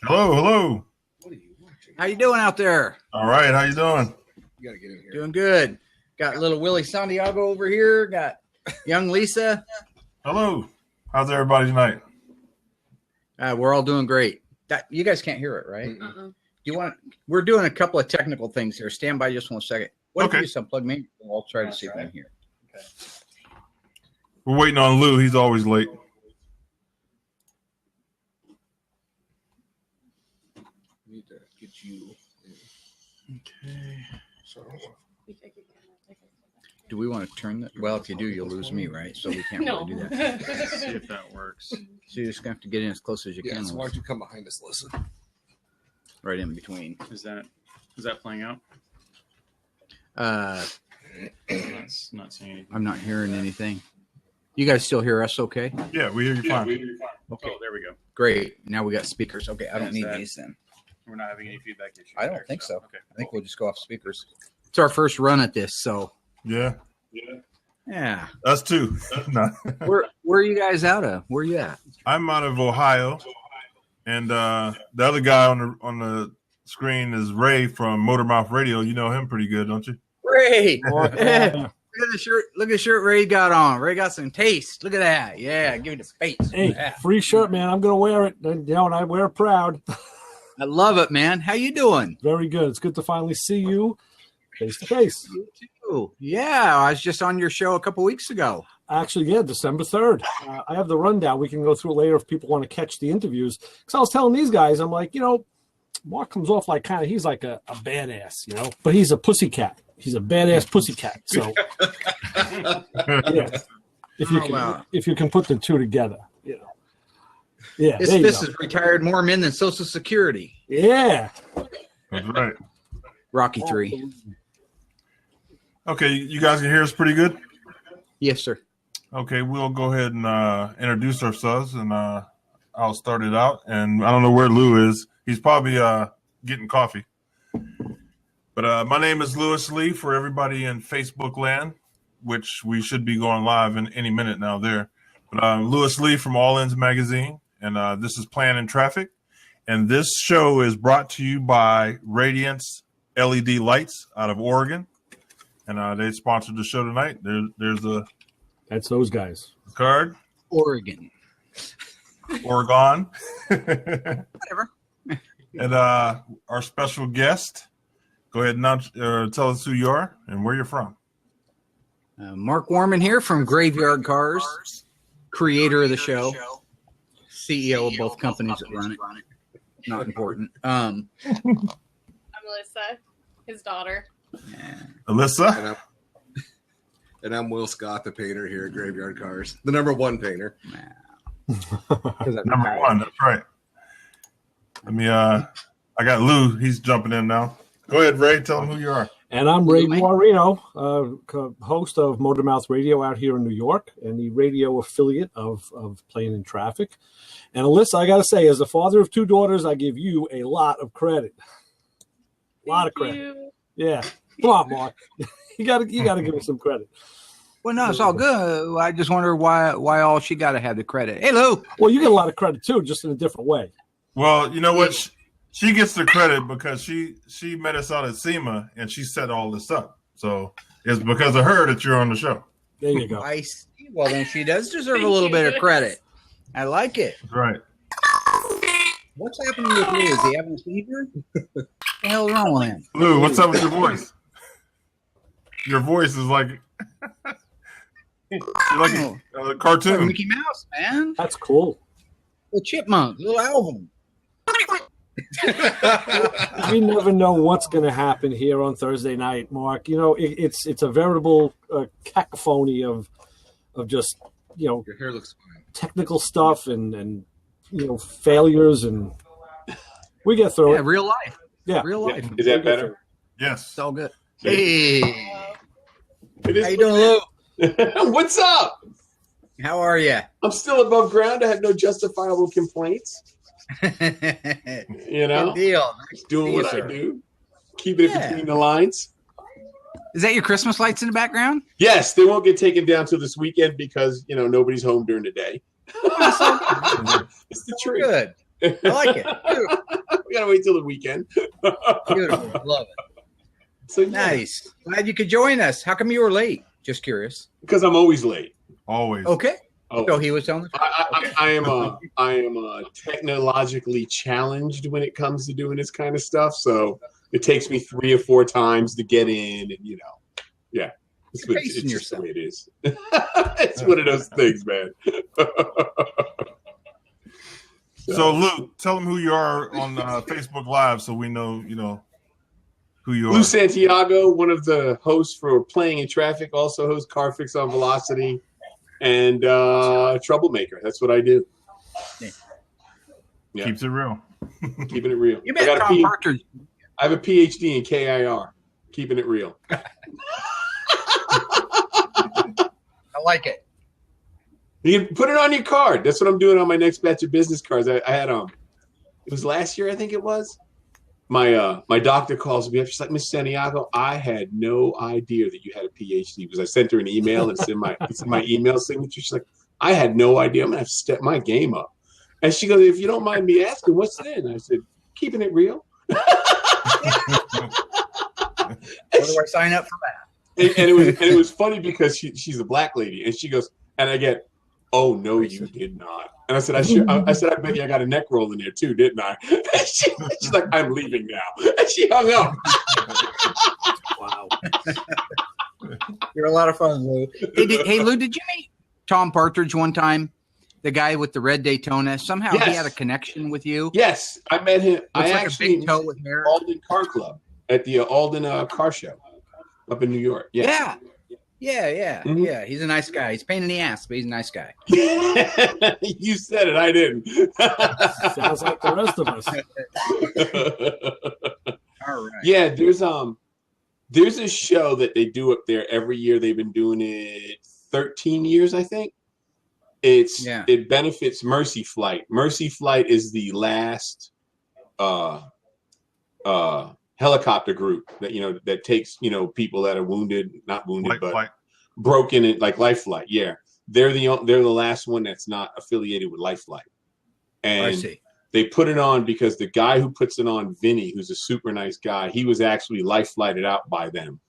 Hello, hello. What are you watching? How you doing out there? All right, how you doing? You gotta get in here. Doing good. Got little Willie Santiago over here. Got young Lisa. Hello. How's everybody tonight? We're all doing great. You guys can't hear it, right? You want? We're doing a couple of technical things here. Stand by just 1 second. What if you just unplug me? I'll try to see if I'm here. Okay. We're waiting on Lou. He's always late. Need to get you. Okay. So, Do we want to turn that? Well, if you do, you'll lose me, right? So we can't really do that. See if that works. So you're just gonna have to get in as close as you yeah. can. So why don't you come behind us, listen? Right in between. Is that playing out? Uh, Not seeing anything. I'm not hearing anything. You guys still hear us? Okay. Yeah, we hear you fine. Okay. Oh, there we go. Great. Now we got speakers. Okay, I don't need these then. We're not having any feedback issues. I don't think so. Okay. I think we'll just go off speakers. It's our first run at this, so Yeah, yeah. us too. No. Where are you guys out of? Where are you at? I'm out of Ohio, and the other guy on the screen is Ray from Motormouth Radio. You know him pretty good, don't you? Ray. Look at the shirt. Look at the shirt Ray got on. Ray got some taste. Look at that. Yeah, give it a face. Hey, Yeah. free shirt, man. I'm gonna wear it. You know, and I wear it proud. I love it, man. How you doing? Very good. It's good to finally see you face to face. You too. Yeah, I was just on your show a couple weeks ago. Actually, yeah, December 3rd. I have the rundown. We can go through it later if people want to catch the interviews. Because I was telling these guys, I'm like, you know, Mark comes off like he's like a badass, you know, but he's a pussycat. He's a badass pussycat. So, yeah, if you can put the two together, you know. Yeah, This is retired more men than Social Security. Yeah. That's right. Rocky 3. Okay, you guys can hear us pretty good? Yes, sir. Okay, we'll go ahead and introduce ourselves, and I'll start it out. And I don't know where Lou is. He's probably getting coffee. But my name is Lewis Lee for everybody in Facebook land, which we should be going live in any minute now there. But Lewis Lee from All Ends Magazine, and this is Plan in Traffic. And this show is brought to you by Radiance LED Lights out of Oregon. And they sponsored the show tonight. That's those guys. Card. Oregon. Oregon. Whatever. And our special guest, go ahead and tell us who you are and where you're from. Mark Worman here from Graveyard Carz, creator of the show, CEO of both companies that run it. Not important. I'm Alyssa, his daughter. Alyssa. And I'm Will Scott, the painter here at Graveyard Carz, the #1 painter. Number one, that's right. I got Lou. He's jumping in now. Go ahead, Ray. Tell him who you are. And I'm Ray Guarino, host of Motormouth Radio out here in New York and the radio affiliate of Playing in Traffic. And Alyssa, I got to say, as a father of 2 daughters, I give you a lot of credit. A lot of credit. You. Yeah. Come on, Mark. you got to give me some credit. Well, no, it's all good. I just wonder why all she got to have the credit. Hey, Lou. Well, you get a lot of credit, too, just in a different way. Well, you know what? She gets the credit because she met us out at Sema and she set all this up. So it's because of her that you're on the show. There you go. I see. Well, then she does deserve a little bit of credit. I like it. That's right. What's happening with Lou? Is he having a fever? What the hell's wrong with him? Lou, what's up with your voice? Your voice is like you're like a cartoon. Mickey Mouse, man. That's cool. The Chipmunk, little album. We never know what's going to happen here on Thursday night, Mark. You know, it's a veritable cacophony of just, you know, Your hair looks fine. technical stuff and you know, failures, and we get through it. Real life. Yeah. Real life. Is that better? Yes. It's all good. Hey. It is How you doing, Lou? What's up? How are you? I'm still above ground. I have no justifiable complaints. You know, Good deal. doing what I do, keeping it between the lines. Is that your Christmas lights in the background? Yes, they won't get taken down till this weekend because, you know, nobody's home during the day. It's the tree. Good. I like it. We gotta wait till the weekend. Beautiful. Love it. So yeah, Nice. Glad you could join us. How come you were late? Just curious. because I'm always late. Always. Okay. Oh, So he was on the I am technologically challenged when it comes to doing this kind of stuff. So it takes me 3 or 4 times to get in, and yeah, it's pacing just the yourself. way it is. It's one of those things, man. So Luke, tell them who you are on Facebook Live, so we know who you Lou are. Santiago, one of the hosts for Playing in Traffic, also hosts Car Fix on Velocity, and Troublemaker. That's what I do. Yeah. Keeps it real. Keeping it real. You I met got a Tom P- Partridge. I have a PhD in KIR. Keeping it real. I like it. You can put it on your card. That's what I'm doing on my next batch of business cards. I had it was last year, I think it was. My doctor calls me up. She's like, Miss Santiago, I had no idea that you had a PhD because I sent her an email and it's in my email signature. She's like, I had no idea. I'm gonna have to step my game up. And she goes, if you don't mind me asking, what's it in? I said, keeping it real. Where do I sign up for that? And it was funny because she's a black lady, and she goes, and I get, oh no, you did not. And I said, I said, I bet you I got a neck roll in there too, didn't I? And she's like, I'm leaving now. And she hung up. Wow. You're a lot of fun, Lou. Hey, Lou, did you meet Tom Partridge one time? The guy with the red Daytona. Somehow he Yes. had a connection with you. Yes, I met him. Looks I like actually a big toe with hair. Alden Car Club at the Alden Car Show up in New York. Yeah. Mhm. Yeah. He's a nice guy. He's a pain in the ass, but he's a nice guy. You said it. I didn't. Sounds like the rest of us. All right. Yeah, there's a show that they do up there every year. They've been doing it 13 years, I think. It benefits Mercy Flight. Mercy Flight is the last helicopter group that that takes people that are not wounded, but broken in like Life Flight. Yeah, they're the last one that's not affiliated with Life Flight, and I see. they put it on because the guy who puts it on, Vinny, who's a super nice guy, he was actually Life Flighted out by them.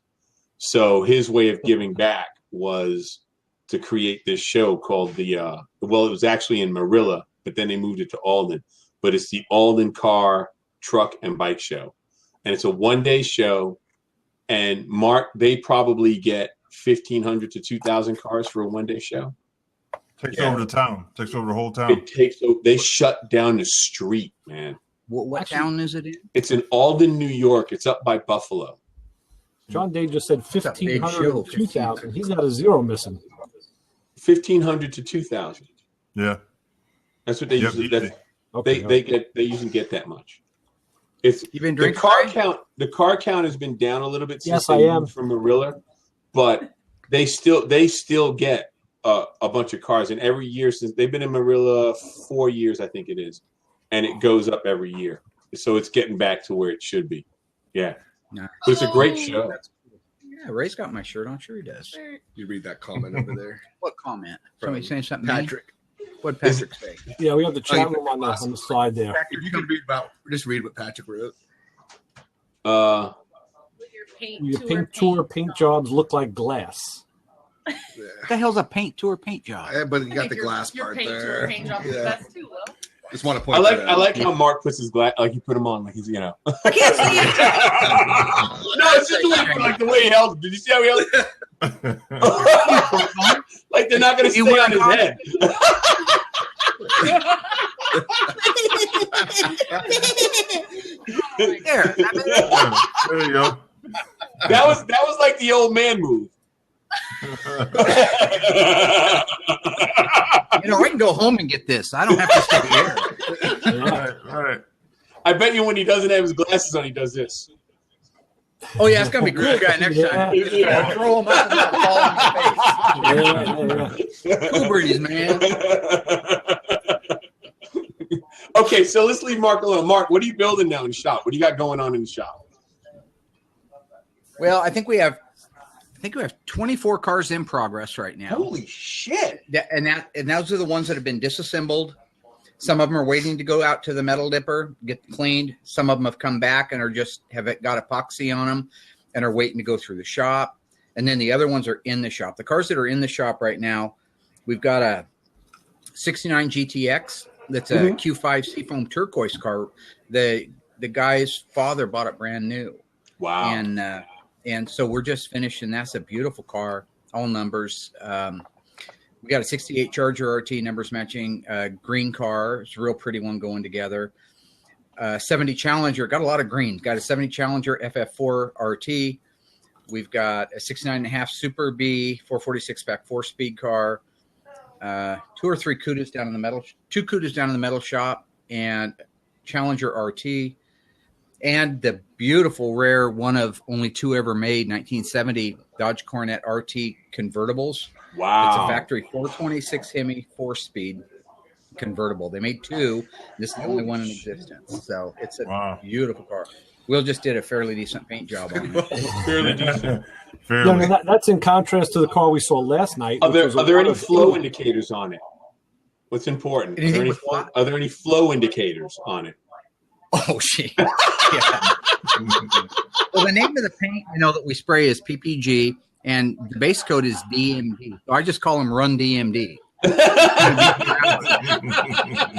So his way of giving back was to create this show called it was actually in Marilla, but then they moved it to Alden. But it's the Alden Car, Truck, and Bike Show. And it's a one-day show. And Mark, they probably get 1,500 to 2,000 cars for a one-day show. Takes over the town. Takes over the whole town. They shut down the street, man. What town is it in? It's in Alden, New York. It's up by Buffalo. John Day just said a big 1,500 show, to 2,000. He's got a zero missing. 1,500 to 2,000. Yeah. That's what they usually. easy. Okay, They usually get that much. It's You been the drinking? car Ray? count. The car count has been down a little bit since Yes, they I am. moved from Marilla, but they still get a bunch of cars, and every year since they've been in Marilla 4 years, I think it is, and it goes up every year. So it's getting back to where it should be. Yeah, Nice. but it's a great show. Yeah, Ray's got my shirt on. Sure he does. You read that comment over there, What comment? From Somebody saying something? mean? Patrick. What'd Patrick say? Yeah, we have the chat Oh, room on the slide there. If you can just read what Patrick wrote. With your paint Your tour paint tour, paint jobs look like glass. Yeah. What the hell's a paint tour paint job? Yeah, but you I got think the glass your part paint there. Tour paint job is the Yeah. best too, Will. Just want to point. I like how Mark puts his glass, like he put them on, like he's I can't see it. No, it's just the way he held it. Did you see how he held it? Like they're not going to You stay wear on his a head. There. There you go. That was like the old man move. I can go home and get this. I don't have to stay here. All right. I bet you when he doesn't have his glasses on, he does this. Oh yeah, it's gonna be cool guy next time. Yeah. Throw him up and fall in his face. Yeah. Cool breeze, man. Okay, so let's leave Mark alone. Mark, what are you building now in the shop? What do you got going on in the shop? Well, I think we have 24 cars in progress right now. Holy shit! And those are the ones that have been disassembled. Some of them are waiting to go out to the metal dipper, get cleaned. Some of them have come back and have got epoxy on them and are waiting to go through the shop. And then the other ones are in the shop. The cars that are in the shop right now, we've got a 69 GTX that's a Q5 Seafoam turquoise car. The guy's father bought it brand new. Wow. And so we're just finishing. That's a beautiful car, all numbers. We got a 68 Charger RT, numbers matching, green car. It's a real pretty one going together. 70 Challenger, got a lot of greens. Got a 70 Challenger FF4 RT. We've got a 69.5 Super B 446 spec 4-speed car. 2 or 3 Cudas down in the metal. 2 Cudas down in the metal shop, and Challenger RT. And the beautiful, rare, one of only 2 ever made, 1970 Dodge Coronet RT convertibles. Wow. It's a factory 426 Hemi 4-speed convertible. They made 2. This is the only one in existence. So it's a beautiful car. Will just did a fairly decent paint job on it. Fairly decent. Fairly. Yeah, no, that's in contrast to the car we saw last night. Are there any flow indicators on it? What's important? Are there any flow indicators on it? Oh, shit. Yeah. Well, the name of the paint, that we spray is PPG, and the base coat is DMD. So I just call them Run DMD.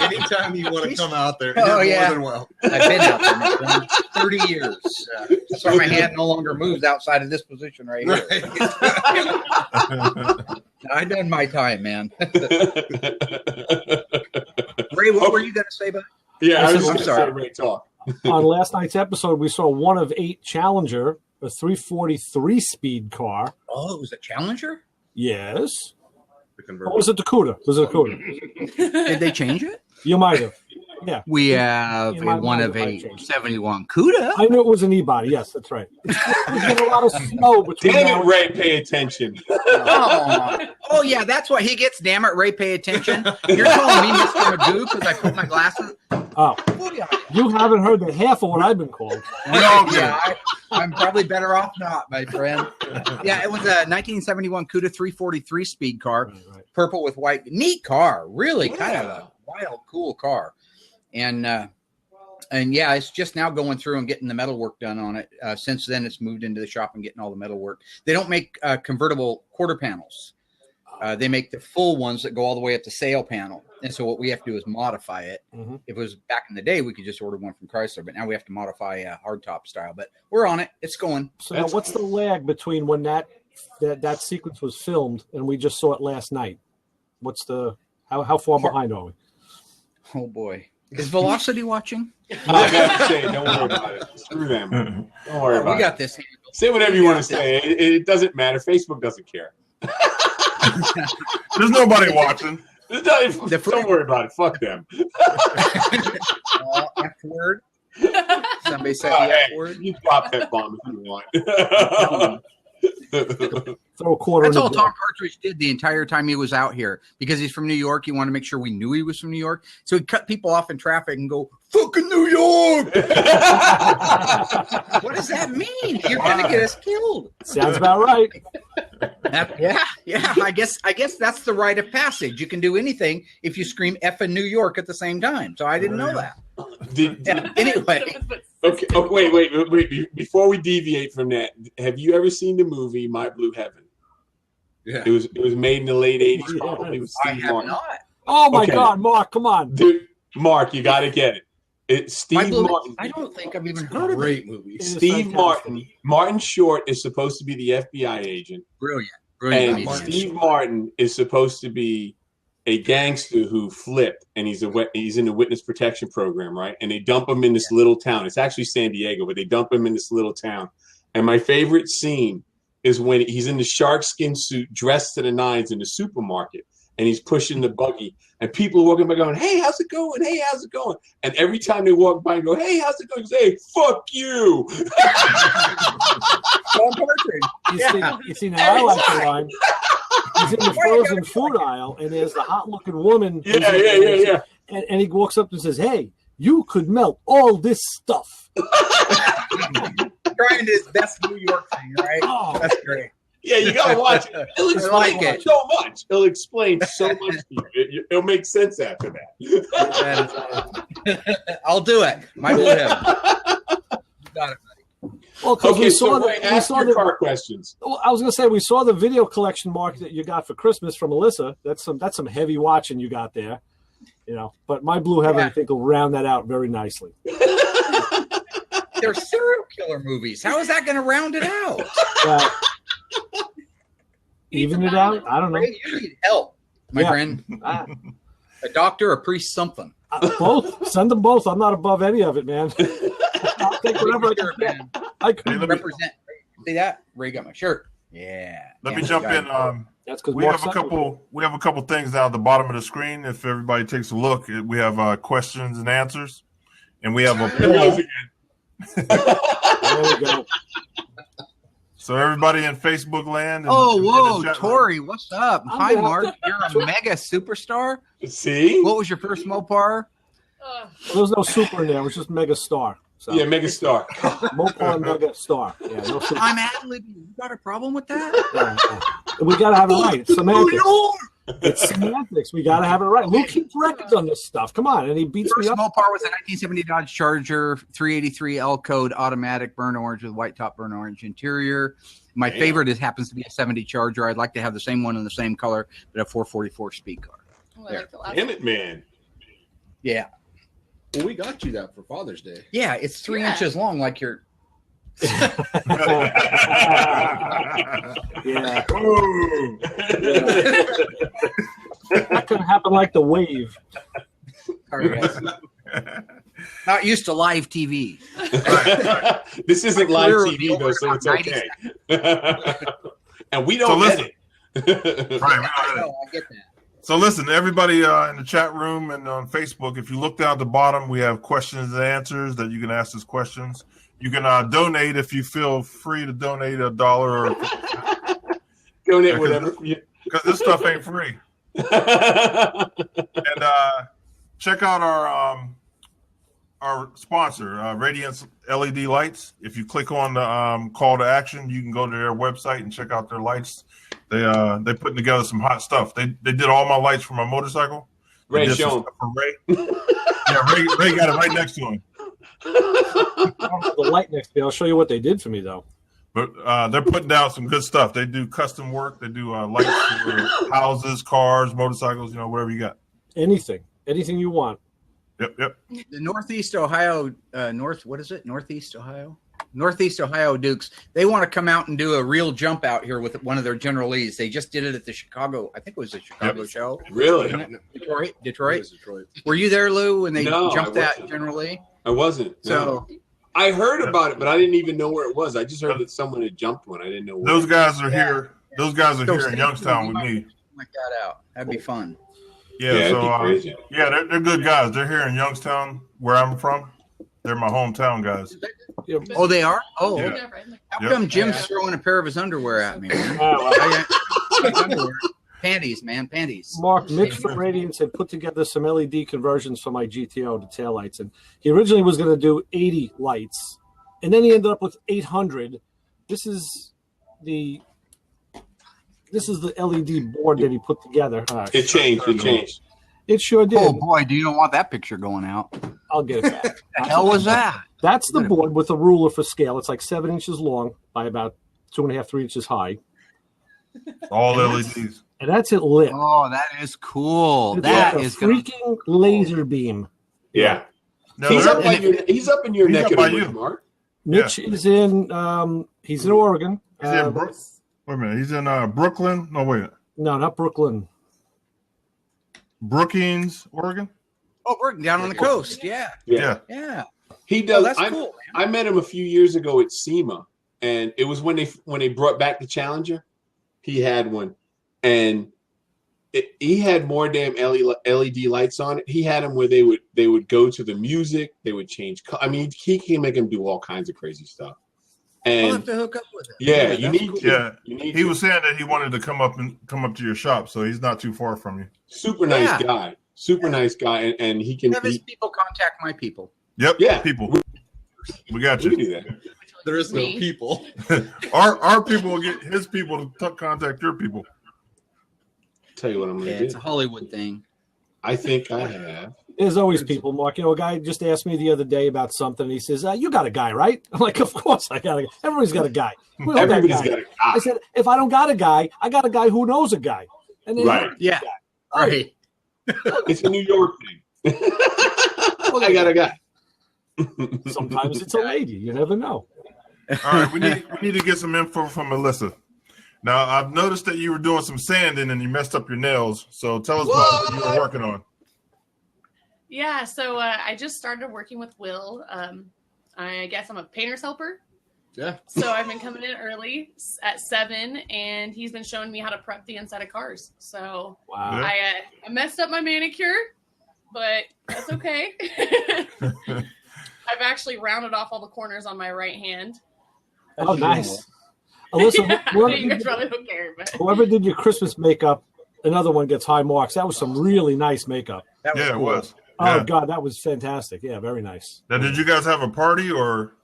Anytime you want to come out there, you're more than well. I've been out there for 30 years. That's why my hand no longer moves outside of this position right here. I've done my time, man. Ray, what were you going to say about? Yeah, I was I'm just sorry. say, Ray, talk. On last night's episode, we saw one of 8 Challenger, a 343 speed car. Oh, it was a Challenger? Yes. The Or was it the Cuda? Was it a Cuda? Did they change it? You might have. Yeah. We have In my one mind, of it might a change. 71 Cuda. I knew it was an e-body. Yes, that's right. There's been a lot of snow between Damn now it, Ray, pay attention. Oh, yeah, that's what he gets. Damn it, Ray, pay attention. You're calling me Mr. Magoo because I put my glasses. Oh, you haven't heard the half of what I've been called. I'm probably better off not, my friend. Yeah, it was a 1971 Cuda 343 speed car, purple with white. Neat car, really kind of a wild, cool car. And yeah, it's just now going through and getting the metal work done on it. Since then, it's moved into the shop and getting all the metal work. They don't make convertible quarter panels. They make the full ones that go all the way up to sail panel. And so what we have to do is modify it. Mm-hmm. If it was back in the day, we could just order one from Chrysler, but now we have to modify hardtop style. But we're on it. It's going. So now what's the lag between when that sequence was filmed and we just saw it last night? What's the how far behind are we? Oh boy, is Velocity watching? I gotta say, don't worry about it. Screw them. Don't worry about We got it. this handled. Say whatever you want to say. It doesn't matter. Facebook doesn't care. There's nobody watching. Don't worry about it. Fuck them. F word. Somebody said Oh, the hey, F word. you drop that bomb if you want. Throw a quarter That's in all the Tom Partridge did the entire time he was out here. Because he's from New York, he wanted to make sure we knew he was from New York. So he'd cut people off in traffic and go, "Fucking New York!" What does that mean? You're gonna get us killed. Sounds about right. Yeah. I guess that's the rite of passage. You can do anything if you scream "F" in New York at the same time. So I didn't know that. Anyway. Okay. Oh, wait. Before we deviate from that, have you ever seen the movie My Blue Heaven? Yeah. It was made in the late 80s, probably with I Steve have Martin. not. Oh my Okay. God, Mark, come on. Dude, Mark, you got to get it. It's My Steve Blue- Martin. I don't think I've even heard of it. Great movie. It is Steve fantastic. Martin Short is supposed to be the FBI agent, Brilliant. and Martin Steve Martin is supposed to be a gangster who flipped, and he's in the witness protection program, right? And they dump him in this little town. It's actually San Diego, but they dump him in this little town. And my favorite scene is when he's in the shark skin suit, dressed to the nines in the supermarket, and he's pushing the buggy, and people are walking by going, "Hey, how's it going? Hey, how's it going?" And every time they walk by and go, "Hey, how's it going?" He says, "Hey, fuck you." Tom Partridge. You see, now I like the line. He's in the frozen food aisle, and there's the hot-looking woman. Yeah. And he walks up and says, "Hey, you could melt all this stuff." Trying his best New York thing, right? Oh. That's great. Yeah, you gotta watch it. It'll explain like it. so much. It'll explain so much to you. It'll make sense after that. I'll do it. My blue heaven. You got it, buddy. Well, because Okay, we saw so Ray, ask your car questions. Well, I was going to say we saw the video collection, Mark, that you got for Christmas from Alyssa. That's some heavy watching you got there, you know. But my blue heaven, I think, will round that out very nicely. They're serial killer movies. How is that going to round it out? Even it out? I don't know. Ray, you need help, my friend. A doctor, a priest, something. Both. Send them both. I'm not above any of it, man. I'll take whatever I can get. I can represent. See that? Ray got my shirt. Yeah. Let me jump in. That's because we have a couple things down at the bottom of the screen. If everybody takes a look, we have questions and answers, and we have a poll. There we go. So everybody in Facebook land. Whoa, Tori, what's up? Hi, Mark. You're a mega superstar. See? What was your first Mopar? There was no super in there. It was just mega star. So. Yeah, mega star. Mopar mega star. Yeah, no super. I'm ad-libbing. You got a problem with that? Yeah. We got to have it right. It's semantics. It's semantics. We got to have it right. Luke keeps records on this stuff. Come on. And he beats me up. Mopar was a 1970 Dodge Charger, 383 L code, automatic, burnt orange with white top, burnt orange interior. My favorite happens to be a 70 Charger. I'd like to have the same one in the same color, but a 444 speed car. Damn it, man. Yeah. Well, we got you that for Father's Day. Yeah, it's 3 inches long, like your. Yeah. That could happen like the wave. All right. Not used to live TV. This isn't live TV, though, so it's okay. And we don't edit. I get that. So listen, everybody in the chat room and on Facebook, if you look down at the bottom, we have questions and answers that you can ask us questions. You can donate if you feel free to donate $1 or donate whatever. Because this stuff ain't free. And check out our sponsor, Radiance LED Lights. If you click on the call to action, you can go to their website and check out their lights. They putting together some hot stuff. They did all my lights for my motorcycle. Ray, show him. For Ray. Yeah, Ray got it right next to him. I don't have the light next to me. I'll show you what they did for me, though. But they're putting down some good stuff. They do custom work. They do lights for houses, cars, motorcycles, whatever you got. Anything you want. Yep. The Northeast Ohio, Northeast Ohio Dukes, they want to come out and do a real jump out here with one of their General Lees. They just did it at the Chicago, I think it was the Chicago show. Really? Detroit. Were you there, Lou, when they jumped that General Lee? I wasn't. So I heard about it, but I didn't even know where it was. I just heard that someone had jumped one. I didn't know where. Those guys are here. Those guys are here in Youngstown with me. Check that out. That'd be fun. Yeah, so they're good guys. They're here in Youngstown, where I'm from. They're my hometown guys. Oh, they are? Oh, yeah. How come Jim's throwing a pair of his underwear at me? Panties, man, panties. Mark, Mitch from Radiance had put together some LED conversions for my GTO to taillights, and he originally was going to do 80 lights, and then he ended up with 800. This is the LED board that he put together. It changed. It sure did. Oh boy, do you don't want that picture going out? I'll get it back. The hell was that? That's the board with a ruler for scale. It's like 7 inches long by about 2.5, 3 inches high. All LEDs. And that's it lit. Oh, that is cool. It's That like is a freaking laser beam. Yeah. No, he's up in your neck of the woods, Mark. Mitch is in he's in Oregon. He's in wait a minute. He's in Brooklyn. No, wait. No, not Brooklyn. Brookings, Oregon. Oh, we're down on the coast. Yeah. He does. That's cool. I met him a few years ago at SEMA, and it was when they brought back the Challenger. He had one, and he had more damn LED lights on it. He had them where they would go to the music. They would change. I mean, he can make them do all kinds of crazy stuff. And I'll have to hook up with him. Yeah, you need to. Yeah, he was saying that he wanted to come up to your shop, so he's not too far from you. Super nice guy. Super nice guy, and he can have his people contact my people. Yep. Yeah. People. We got We you. can do that. There is no Me. people. Our people will get his people to contact your people. Tell you what I'm Yeah, going to it's do. a Hollywood thing. I think I have. There's always people, Mark. You know, a guy just asked me the other day about something. And he says, "You got a guy, right?" I'm like, "Of course I got a guy. Everybody's got a guy. We all got Everybody's guys." got a I guy. said, "If I don't got a guy, I got a guy who knows a guy." And then Right. Yeah. Oh, Right. It's a New York thing. I got a guy. sometimes it's a lady. You never know. All right, we need to get some info from Melissa. Now, I've noticed that you were doing some sanding and you messed up your nails. So tell us what you were working on. Yeah, so I just started working with Will. I guess I'm a painter's helper. Yeah. So I've been coming in early at 7, and he's been showing me how to prep the inside of cars. So Wow. Yeah. I messed up my manicure, but that's okay. I've actually rounded off all the corners on my right hand. Oh, nice. Alyssa, Yeah, you guys probably don't care, but whoever did your Christmas makeup, another one gets high marks. That was some really nice makeup. That was Yeah, cool. it was. Oh, Yeah. God, that was fantastic. Yeah, very nice. Now, did you guys have a party or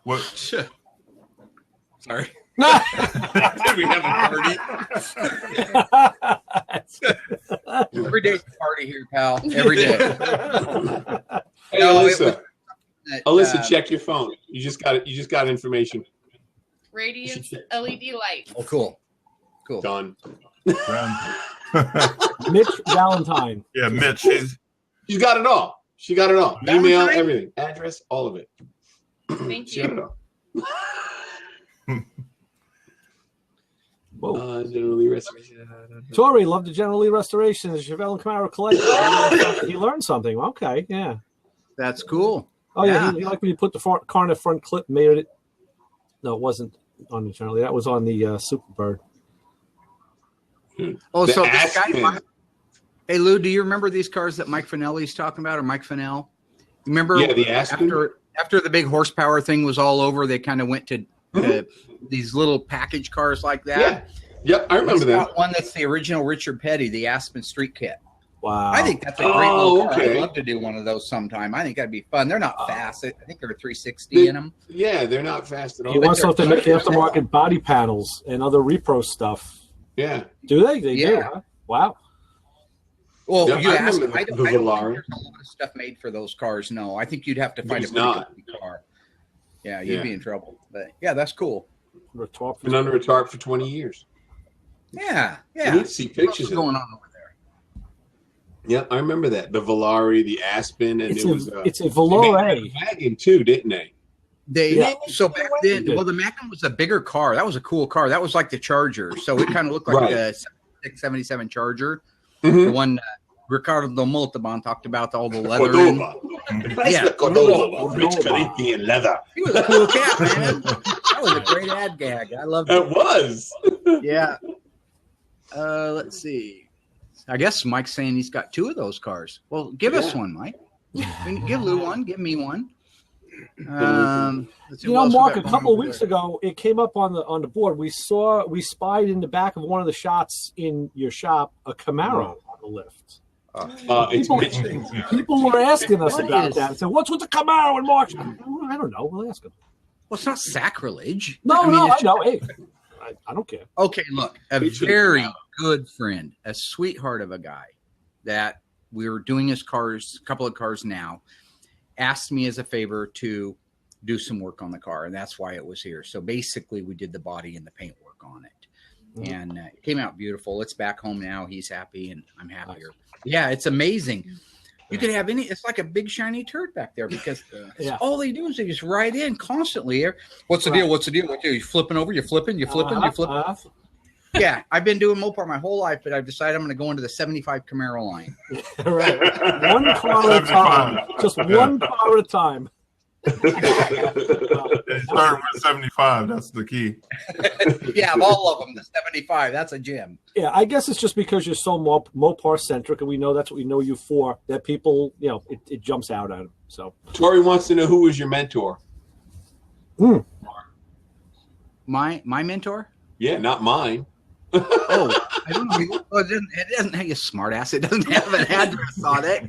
what? Sorry. Did we have a party? Every day's a party here, pal. Every day. Hey, No, it Alyssa. That, Alyssa, check your phone. You just got information. radiance LED light. Oh, cool. Cool. Done. Mitch Valentine. Yeah, Mitch. She's got it all. She got it all. Email, Valentine? everything, address, all of it. Thank She got it you. all. Whoa. Generally restoration. Tori loved the General Lee restoration. The Chevelle and Camaro collection. He learned something. Okay, yeah. That's cool. Oh, yeah. Yeah. He liked when you put the car in the front clip, made it. No, it wasn't on the General Lee. That was on the Superbird. Oh, The so this guy. Aspen. Hey, Lou, do you remember these cars that Mike Finelli's talking about, or Mike Finell? Remember? Yeah, the Aspen. After the big horsepower thing was all over, they kind of went to these little package cars like that. Yeah. Yep, I remember He's that. got one that's the original Richard Petty, the Aspen Street Kit. Wow. I think that's a great Oh, little car. okay. I'd love to do one of those sometime. I think that'd be fun. They're not fast. I think they're 360 in them. Yeah, they're not fast at all. He wants to make the aftermarket body panels and other repro stuff. Yeah. Do they? They do, Yeah. huh? Wow. Well, Yeah, you I ask remember him. I the don't think Volare. there's a lot of stuff made for those cars. No, I think you'd have to find There's a pretty not. good car. Yeah, you'd Yeah. be in trouble. But yeah, that's cool. Been under a tarp for 20 years. Yeah, You yeah. need to see pictures What's of going it. on over there? Yeah, I remember that. The Volare, the Aspen, and It's it was a they Valore. made a wagon too, didn't they? They Yeah. so back then. Well, the Magnum was a bigger car. That was a cool car. That was like the Charger. So it kind of looked like Right. the 677 Charger, Mhm. the one Ricardo Montalban talked about, all the leather. in. Cordova. Yeah. Cordova. Rich Corinthian leather. He was a cool cat, man. That was a great ad gag. I loved it. It was. Yeah. Let's see. I guess Mike's saying he's got 2 of those cars. Well, give us one, Mike. Give Lou one. Give me one. Let's see You what know, else we Mark, got a couple of going weeks there. ago, it came up on the board. We spied in the back of one of the shots in your shop a Camaro on the lift. It's People- Bitchin. People were asking us What about is- that and said, "What's with the Camaro and Mark?" I don't know. We'll ask them. Well, it's not sacrilege. No, I mean, no, I it's know. Hey, I don't care. Okay, look, a Bitchin. very good friend, a sweetheart of a guy that we were doing his cars, a couple of cars now, asked me as a favor to do some work on the car, and that's why it was here. So basically, we did the body and the paint work on it. And it came out beautiful. It's back home now. He's happy, and I'm happier. Yeah, it's amazing. You could have it's like a big shiny turd back there because Yeah. all they do is they just ride in constantly. What's the deal? What's the deal? What's the deal? You're flipping over, you're flipping, you're flipping, you're flipping. Yeah, I've been doing Mopar my whole life, but I've decided I'm going to go into the 75 Camaro line. Right. One car at a time. Just one car at a time. Starting with 75, that's the key. Yeah, of all of them, the 75, that's a gem. Yeah, I guess it's just because you're so Mopar centric, and we know that's what we know you for. That people, it jumps out at them. So Tori wants to know who was your mentor. My mentor? Yeah, not mine. Oh, I don't know. Oh, it doesn't have you smart ass. It doesn't have an address on it.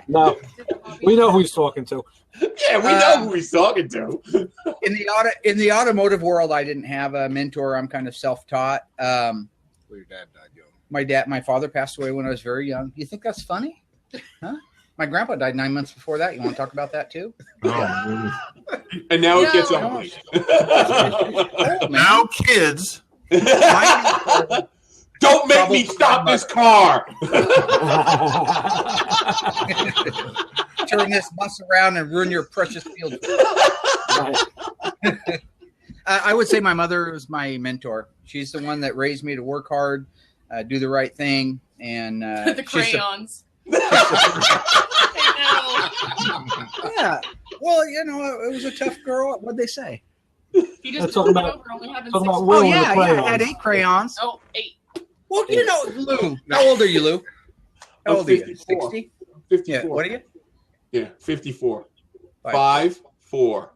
No, we know who he's talking to. Yeah, we know who he's talking to. In the automotive world, I didn't have a mentor. I'm kind of self-taught. Well, your dad died young. My father passed away when I was very young. You think that's funny? Huh? My grandpa died 9 months before that. You want to talk about that too? Oh, And now it gets No. ugly. Oh, man. now kids. Don't make me stop this car. Turn this bus around and ruin your precious field. I would say my mother was my mentor. She's the one that raised me to work hard, do the right thing, and The crayons. Yeah. Well, you know, it was a tough girl. What'd they say? He Let's just talk pulled it about- over, only having talk 6. about Will Oh and the yeah, I had crayons. 8 crayons. Oh, 8. Well, you know, Lou. How old are you, Lou? How I'm old are you? 54. 60? 54. Yeah. What are you? Yeah, 54. 5. 5'4".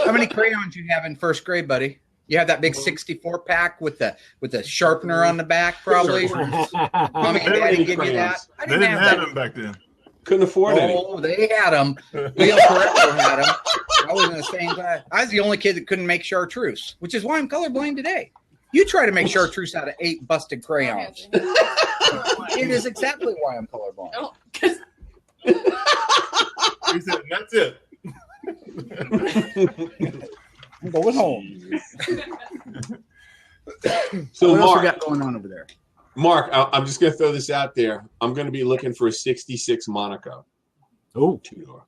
How many crayons you have in first grade, buddy? You have that big 64 pack with the sharpener on the back, probably. Mommy and Very Daddy many give you that. crayons. I They didn't didn't have have that. them back then. Couldn't afford any. Oh, they had them. Leo Correcto had them. I was in the same class. I was the only kid that couldn't make chartreuse, which is why I'm colorblind today. You try to make chartreuse out of 8 busted crayons. It is exactly why I'm colorblind. Oh, 'cause He said, "That's it." I'm going home. So What else we Mark, got going on over there? I'm just going to throw this out there. I'm going to be looking for a 66 Monaco. Oh, 2-door.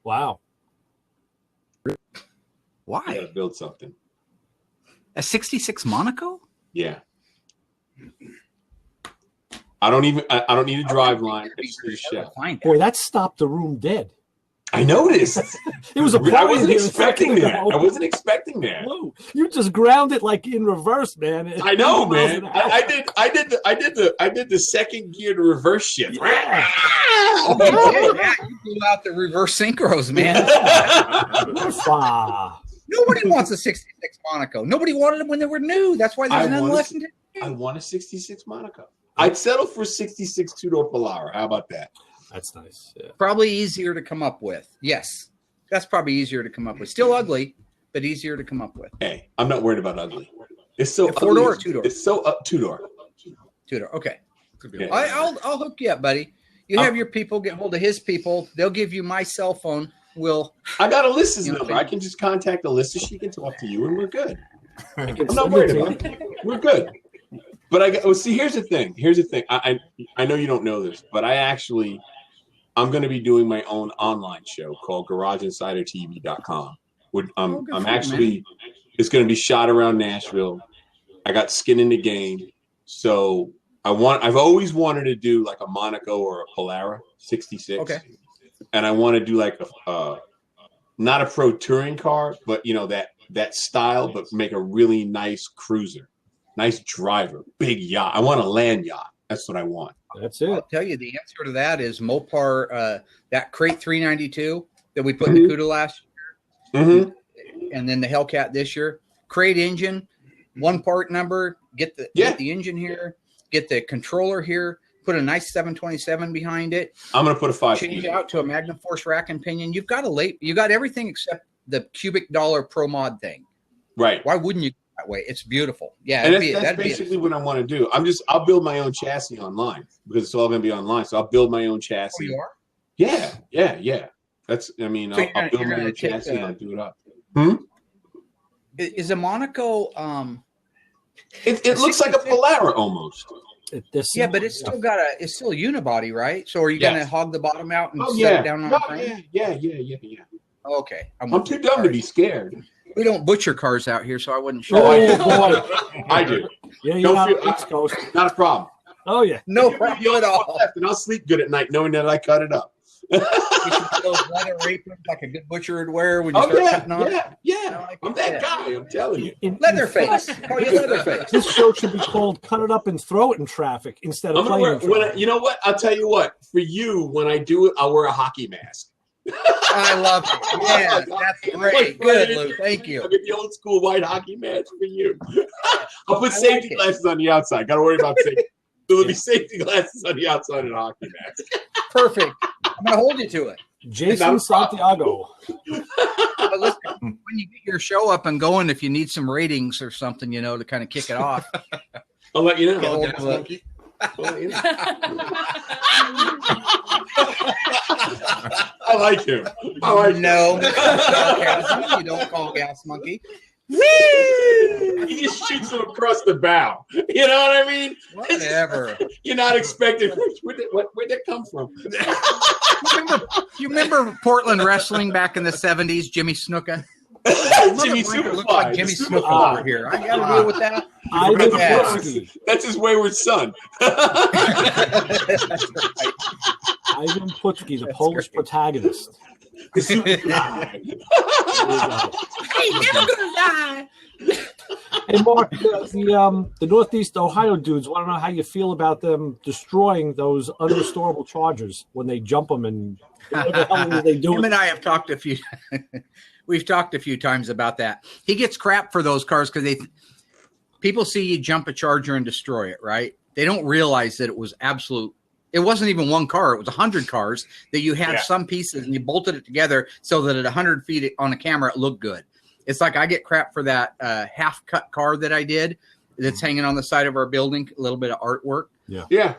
wow. I got Why? to build something. A 66 Monaco? Yeah. I don't need a drive line. It's just a shell. Find it. Boy, that stopped the room dead. I noticed. It was a I party wasn't here a expecting second that. ago. I wasn't expecting that. Whoa, you just ground it like in reverse, man. I know, 50 miles man. an hour. I did the second gear to reverse shift. Yeah. Oh, you did. Yeah, you blew out the reverse synchros, man. Ah. Nobody wants a 66 Monaco. Nobody wanted them when they were new. That's why there's I none want a- left in today. I want a 66 Monaco. I'd settle for a 66 two-door Polara. How about that? That's nice. Yeah. Probably easier to come up with. Yes. That's probably easier to come up with. Still ugly, but easier to come up with. Hey, I'm not worried about ugly. It's so A four-door ugly. or two-door? It's so two-door. Two-door. Okay. Could be Yeah. I'll hook you up, buddy. You have your people, get hold of his people. They'll give you my cell phone. We'll I got Alyssa's You know, number. I can just contact Alyssa. She can talk to you, and we're good. I can I'm not send worried it to about you. it. We're good. But see, here's the thing. I know you don't know this, but I'm going to be doing my own online show called GarageInsiderTV.com. Oh, good I'm for you, actually, it's going to be shot around Nashville. I got skin in the game, so I've always wanted to do like a Monaco or a Polara 66. Okay. And I want to do like not a pro touring car, but you know that style, but make a really nice cruiser, nice driver, big yacht. I want a land yacht. That's what I want. That's I'll it. tell you the answer to that is Mopar, that crate 392 that we put in the CUDA last Mm-hmm. year, and then the Hellcat this year. Crate engine, one part number, get the engine here, get the controller here, put a nice 727 behind it, I'm gonna put a 5 change speed. out to a Magnum Force rack and pinion. You got everything except the cubic dollar pro mod thing. Right. Why wouldn't you go that way? It's beautiful. Yeah, And that'd that's be basically what I want to do. I'll build my own chassis online because it's all going to be online. So I'll build my own Oh, chassis. you are? Yeah. That's, So I'll you're build gonna my own take chassis and I'll do it up. Is a Monaco? It looks like a 66? Polara almost. Yeah, but it's still it's still unibody, right? So are you Yes. gonna hog the bottom out and Oh, set yeah. it down on No, the frame? yeah. Okay, I'm too dumb to be scared. We don't butcher cars out here, so I wouldn't show. Oh, I Oh, do. boy. I do. Yeah, you're Don't not feel- on the East Coast. Not a problem. Oh, yeah. No problem at all. Left and I'll sleep good at night knowing that I cut it up. You should put those leather aprons like a good butcher would wear when you Oh, start yeah. cutting on. Yeah. I'm that guy. I'm telling you. Leatherface. Call you Leatherface. This show should be called "Cut It Up and Throw It in Traffic" instead of I'm gonna playing. wear, you know what? I'll tell you what. For you, when I do it, I'll wear a hockey mask. I love it. Yeah, that's great. Good, Lou. Thank you. I mean, the old school white hockey match for you. I'll put I safety like it. glasses on the outside. Got to worry about safety. There'll be safety glasses on the outside of the hockey match. Perfect. I'm going to hold you to it. Jason Santiago. But listen, when you get your show up and going, if you need some ratings or something, to kind of kick it off. I'll let you know. Get hold Gas of it. monkey. I'll let you know. I like him. I like him. No, you don't call Gas Monkey. He just shoots him across the bow. You know what I mean? Whatever. You're not expecting. Where'd that come from? You remember Portland wrestling back in the 70s, Jimmy Snuka? Jimmy Blanket looked Superfly. like Jimmy Snuka over here. I got to deal with that. Ivan Yeah. Putski. That's his wayward son. Ivan Putski, the That's Polish great. protagonist. The Superfly. There you go. Never gonna die. Hey, Mark, the Northeast Ohio dudes want to know how you feel about them destroying those unrestorable Chargers when they jump them and what the hell are they Him doing? and I have talked we've talked a few times about that. He gets crap for those cars because people see you jump a Charger and destroy it, right? They don't realize that it wasn't even one car. It was 100 cars that you had some pieces and you bolted it together so that at 100 feet on a camera, it looked good. It's like I get crap for that half cut car that I did that's hanging on the side of our building, a little bit of artwork. Yeah.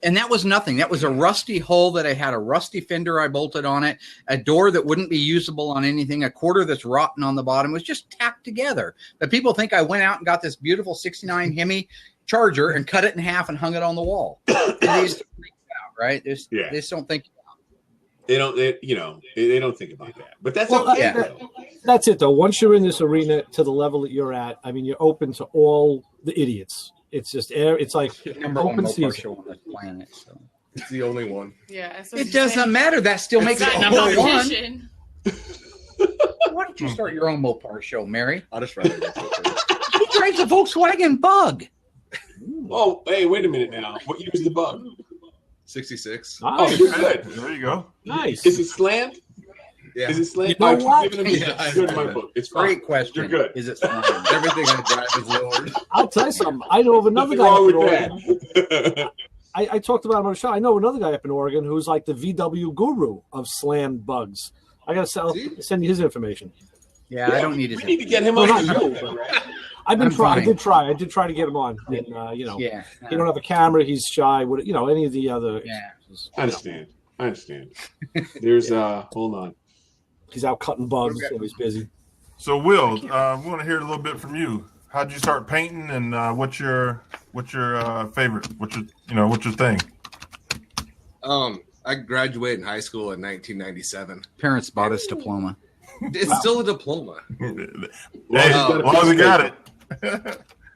And that was nothing. That was a rusty hull that I had a rusty fender I bolted on it, a door that wouldn't be usable on anything, a quarter that's rotten on the bottom. It was just tacked together. But people think I went out and got this beautiful 69 Hemi Charger and cut it in half and hung it on the wall. And they just don't think it out, right? They just don't think. They don't think about that. But that's Well, okay. yeah. though. That's it, though. Once you're in this arena to the level that you're at, I mean, you're open to all the idiots. It's just air. It's like Number one open Mopar season. show on the planet. So. It's the only one. Yeah. That's what It you're doesn't saying. matter. That still makes It's it not number one. competition. Why don't you start your own Mopar show, Mary? I'll just ride it. He drives a Volkswagen Bug. Oh, hey, wait a minute now. What year is the Bug? 66. Oh, Nice. you're good. There you go. Nice. Is it slammed? Yeah. Is it slammed? You know Oh, what? giving him Yeah, it's good in my book. It's fine. Great question. You're good. Is it slime? Everything I drive is lowered. I'll tell you something. I know of another Nothing guy wrong up in with Oregon. that. I talked about him on the show. I know another guy up in Oregon who's like the VW guru of slammed bugs. I got to send you his information. Yeah, I don't need We it. need to get him Well, on not the you, show. but I've been I'm trying. fine. I did try to get him on. And, Yeah. he don't have a camera. He's shy. Any of the other. Yeah. I understand. There's hold on. He's out cutting bugs, so he's busy. So, Will, we want to hear a little bit from you. How'd you start painting, and what's your favorite? What's your thing? I graduated in high school in 1997. Parents bought us diploma. It's still a diploma. Hey, as long as you got it.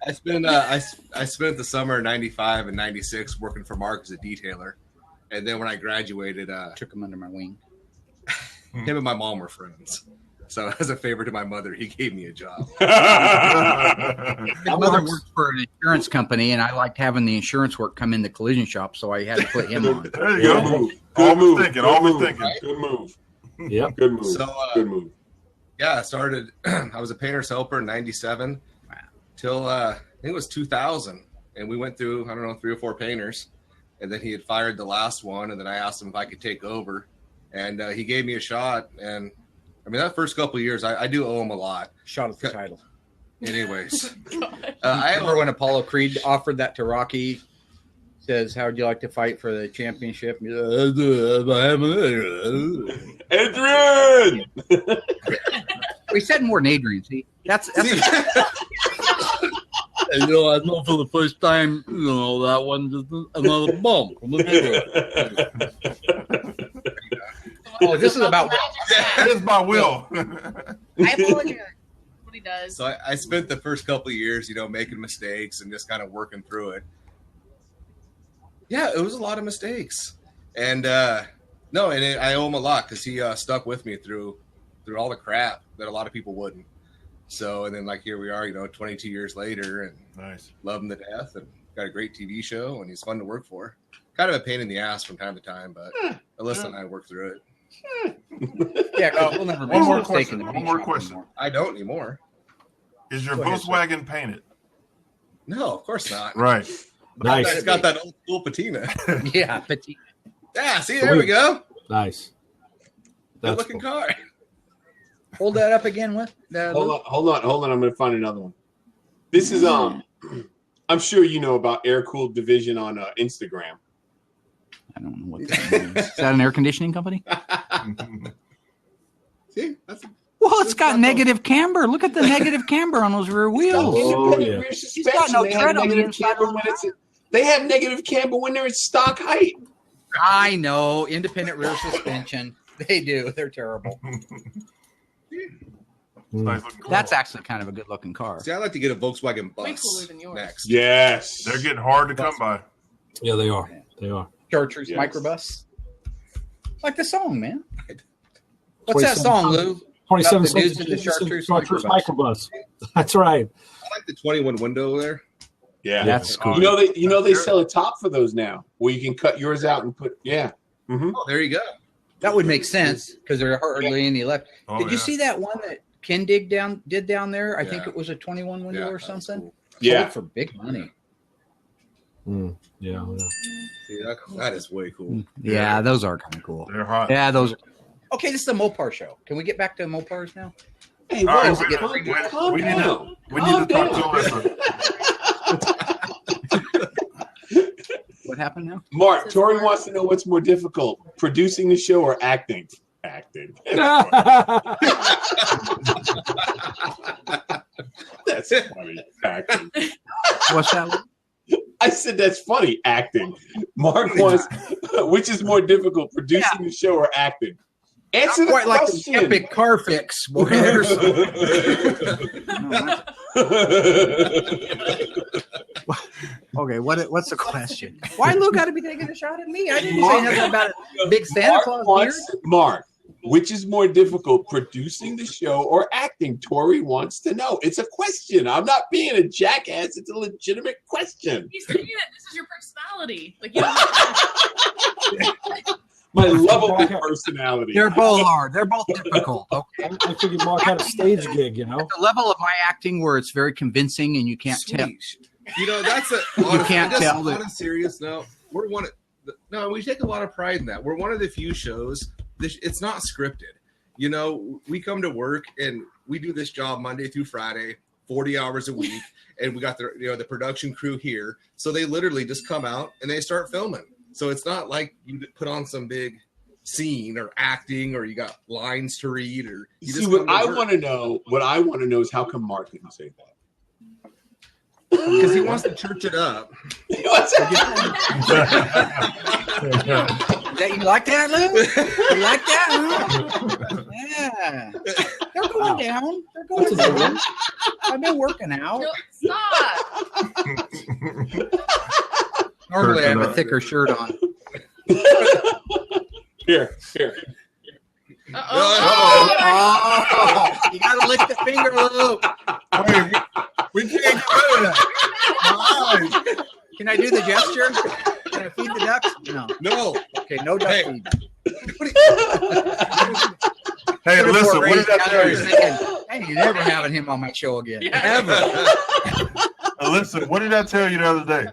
I spent the summer of 95 and 96 working for Mark as a detailer. And then when I graduated, Took them under my wing. him and my mom were friends. So as a favor to my mother, he gave me a job. My mother worked for an insurance company, and I liked having the insurance work come in the collision shop, so I had to put him on. There you Good go. move. Always thinking. Always move. thinking. Good move. Yep. Good move. So, Good move. Yeah, I started. I was a painter's helper in '97 till I think it was 2000, and we went through 3 or 4 painters, and then he had fired the last one, and then I asked him if I could take over, and he gave me a shot. And I mean, that first couple of years, I do owe him a lot. Shot at the title. Anyways, I remember when Apollo Creed offered that to Rocky. Says, "How would you like to fight for the championship?" Adrian! We said more than Adrian. See, that's See, I know for the first time, that one just another bump. Oh, this is about. This is my Will. I apologize. What he does. so I spent the first couple of years, making mistakes and just kind of working through it. Yeah, it was a lot of mistakes, and I owe him a lot because he stuck with me through all the crap that a lot of people wouldn't. So, and then here we are, 22 years later, and Nice. love him to death, and got a great TV show, and he's fun to work for. Kind of a pain in the ass from time to time, but Alyssa and I work through it. Yeah, 'cause we'll never make One more a mistake in the question. paint One more shop question. anymore. I don't anymore. Is your Go ahead, sir. Volkswagen painted? No, of course not. Right. Nice. It's got that old school patina. Yeah, petite. Yeah, see, there we go. Nice. Good That's looking cool. car. Hold that up again. What? Hold on. I'm going to find another one. This is I'm sure you know about Air Cooled Division on Instagram. I don't know what that means. Is that an air conditioning company? See, that's Well, it's got negative camber. Look at the negative camber on those rear wheels. Oh, yeah. Rear He's got no suspension. They have tread on the negative inside camber of the when it's they have negative camber when they're at stock height. I know. Independent rear suspension. They do. They're terrible. Nice looking car. That's actually kind of a good looking car. See, I'd like to get a Volkswagen Way bus cooler than yours. next. Yes. They're getting hard to come by. Yeah, they are. They are. Chartreuse Yes. microbus. Like the song, man. What's that 27 song, Lou? 27 About the dudes cents in the chartreuse microbus. That's right. I like the 21 window there. Yeah. That's cool. You know they sell a top for those now where you can cut yours out and put Mm-hmm. Oh, there you go. That would make sense because there are hardly any left. Oh, Did you yeah. see that one that Ken did down there? I think Yeah. it was a 21 window Yeah, or that was something. cool. Yeah. Sold for big money. Mm, yeah. See, that is way cool. Yeah, those are kind of cool. They're hot. Yeah, those. Okay, this is the Mopar show. Can we get back to Mopars now? Hey, All right, Rose, wait a calm minute. calm We need down. We need to talk to Alyssa. What happened now? Mark, Tori wants to know what's more difficult, producing the show or acting? Acting. That's funny. Acting. What's that? I said that's funny. Acting. Mark wants, which is more difficult, producing the show or acting? Answer Not quite the like question. an epic car fix, boy. Okay, what's the question? Why Lou got to be taking a shot at me? I didn't say nothing about a big Santa Claus beard. Mark, which is more difficult, producing the show or acting? Tori wants to know. It's a question. I'm not being a jackass. It's a legitimate question. He's saying that this is your personality. Like, you don't My lovable personality. They're both hard. They're both difficult. Okay. I figured Mark had a stage gig, you know. The level of my acting where it's very convincing and you can't tell. You know, that's a can't just tell that- on a serious note. We're one of no, we take a lot of pride in that. We're one of the few shows. It's not scripted. You know, we come to work and we do this job Monday through Friday, 40 hours a week, and we got the production crew here. So they literally just come out and they start filming. So it's not like you put on some big scene or acting or you got lines to read or you See, just what I work. want to know is how come Mark didn't say that? Because he wants to church it up. That you like that, Lou? You like that, Lou? Yeah. They're going down. They're going down. I've been working out. no, stop. Normally I have a thicker shirt on. Here. Uh-oh. Oh, you gotta lick the finger, Lou. We can't get rid of that. Can I do the gesture? Can I feed the ducks? No. No. Okay, no duck Hey. feed. Hey, listen, what did I tell you? I ain't never having him on my show again. Yeah. Ever. Listen, what did I tell you the other day?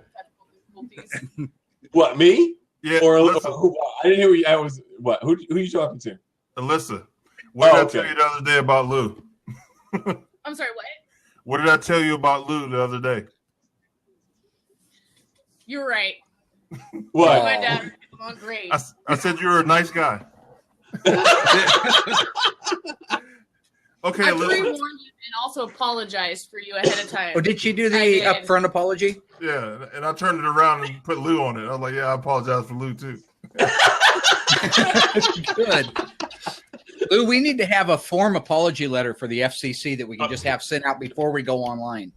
What, me? Yeah, Or Alyssa. who, I didn't hear you. I was what? Who are you talking to? Alyssa, what did I okay. tell you the other day about Lou? I'm sorry, what? What did I tell you about Lou the other day? You're right. What? My dad on great. I said you were a nice guy. Okay, I Alyssa. pre-warned you and also apologized for you ahead of time. Oh, did she do I the did. upfront apology? Yeah, and I turned it around and put Lou on it. I was like, yeah, I apologize for Lou too. Good. Lou, we need to have a form apology letter for the FCC that we can just have sent out before we go online.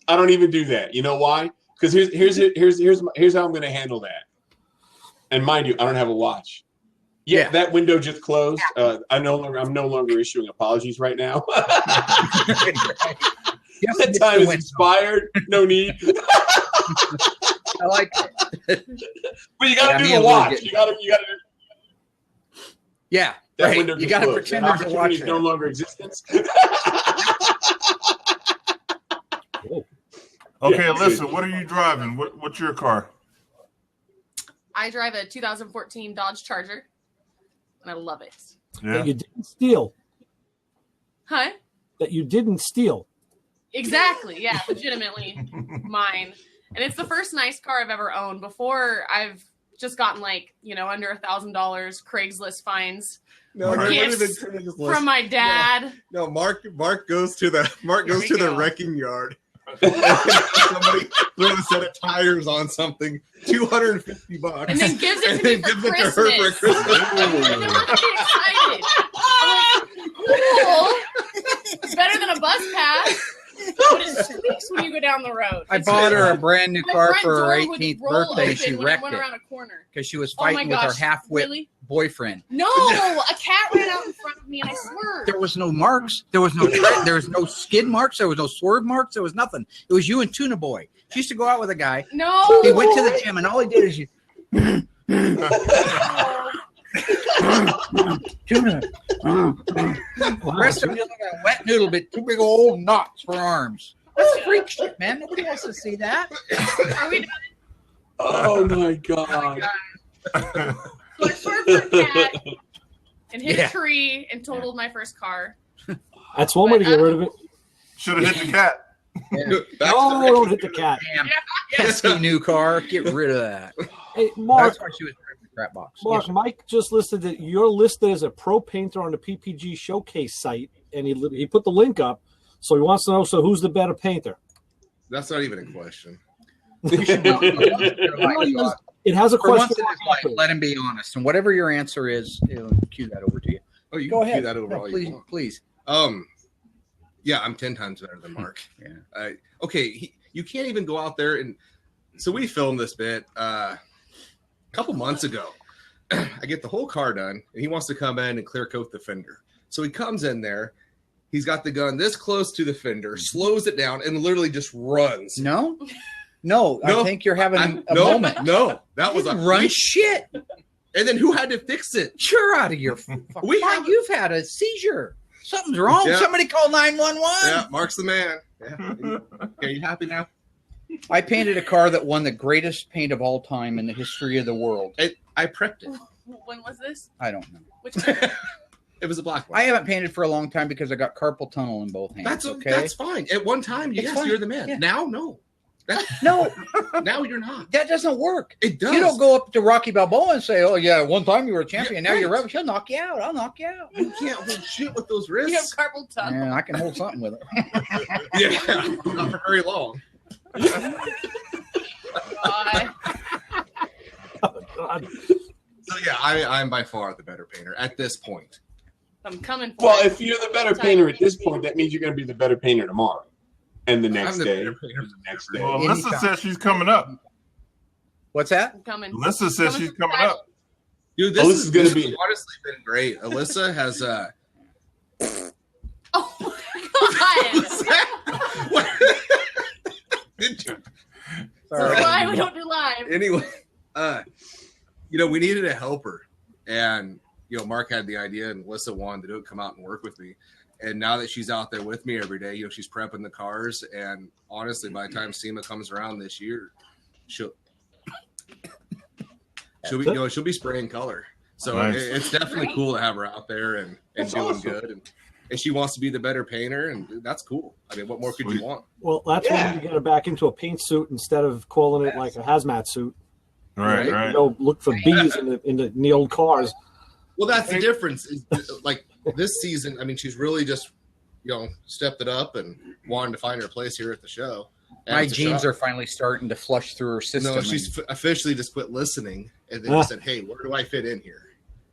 I don't even do that. You know why? Because here's how I'm going to handle that. And mind you, I don't have a watch. Yeah, that window just closed. I'm no longer issuing apologies right now. Yes, That time is expired. No need. I like it. But you got to Yeah, do me the and Lou watch. get- You got to. Yeah, That right. window You just got to closed. pretend That there's a opportunity watch is no there. longer existence. Okay, Yeah, Alyssa, good. what are you driving? What's your car? I drive a 2014 Dodge Charger, and I love it. Yeah. That you didn't steal. Huh? That you didn't steal. Exactly. Yeah, legitimately mine. And it's the first nice car I've ever owned. Before, I've just gotten like, under $1,000 Craigslist finds No, Right. not even Gifts Craigslist. from my dad. No, Mark goes to the Here we go. wrecking yard. Somebody throws a set of tires on something, $250, And then gives it and to me then for gives it to Christmas. her for Christmas. And I'm really excited. I'm like, cool. It's better than a bus pass. But it squeaks when you go down the road. I It's bought her a crazy. brand new My car front for her door would 18th roll birthday. open She when I wrecked went it around a corner. because she was Oh my fighting with her gosh, half-wit really? boyfriend. No, a cat ran out in front of me and I swerved. There was no marks. There was no there was no skid marks. There was no swerve marks. There was nothing. It was you and Tuna Boy. She used to go out with a guy. No. He went to the gym and all he did is you. Tuna. The rest of him just like a wet noodle bit, two big old knots for arms. That's freak shit, man. Nobody wants to see that. Are we done? Oh my god. So I swerved for a cat and hit Yeah. a tree and totaled my first car. That's one way to get rid of it. Should have hit the cat. No, don't hit the cat. Damn pesky new car. Get rid of that. Hey, Mark, That's why she was driving the crap box. Mark, Yes, Mike just listed that you're listed as a pro painter on the PPG showcase site, and he put the link up. So he wants to know, so who's the better painter? That's not even a question. It has a For once question. in his life, let him be honest. And whatever your answer is, he'll cue that over to you. Oh, you Go can ahead. do that over No, all please, you want. please. Yeah, I'm 10 times better than Mark. Yeah. Okay, you can't even go out there and. So we filmed this bit a couple months ago. I get the whole car done, and he wants to come in and clear coat the fender. So he comes in there. He's got the gun this close to the fender, slows it down, and literally just runs. No, I think you're having a no, moment. No, that was a Run shit. And then who had to fix it? You're out of your. You've had a seizure. Something's wrong. Yeah. Somebody call 911. Yeah, Mark's the man. Yeah. Are you happy now? I painted a car that won the greatest paint of all time in the history of the world. I prepped it. When was this? I don't know. Which car? It was a black one. I haven't painted for a long time because I got carpal tunnel in both hands. That's fine. At one time, It's yes, fine. you're the man. Yeah. Now, no. No, Now you're not. that doesn't work. It does. You don't go up to Rocky Balboa and say, "Oh yeah, one time you were a champion, now you're rebel." She'll knock you out. I'll knock you out. You can't hold shit with those You have wrists. carpal tunnel. Yeah, I can hold something with it. Yeah, not for very long. God. God. So yeah, I'm by far the better painter at this point. I'm coming for Well, it. if you're the better painter at this point, that means you're going to be the better painter tomorrow, and the next I'm the day, better and painter the next day. Well, Anytime. Alyssa says she's coming up. What's that? I'm coming. Alyssa says she's coming up. Dude, this Alyssa's is gonna this be- has honestly been great. Alyssa has Oh my God. What? Did you? That's why we don't do live. Anyway, we needed a helper, and Mark had the idea, and Alyssa wanted to come out and work with me. And now that she's out there with me every day, she's prepping the cars. And honestly, by the time Sema comes around this year, she'll be spraying color. So Nice. it's definitely cool to have her out there and That's doing awesome. good. And she wants to be the better painter, and that's cool. I mean, what more could Sweet. you want? Well, that's when you get her back into a paint suit instead of calling it like a hazmat suit. Right, Right. right. Look for bees in the old cars. Well, that's the difference. Is like this season, I mean, she's really just, stepped it up and wanted to find her place here at the show. And My it's a genes shock. are finally starting to flush through her system. No, she's officially just quit listening and then Ah. said, "Hey, where do I fit in here?"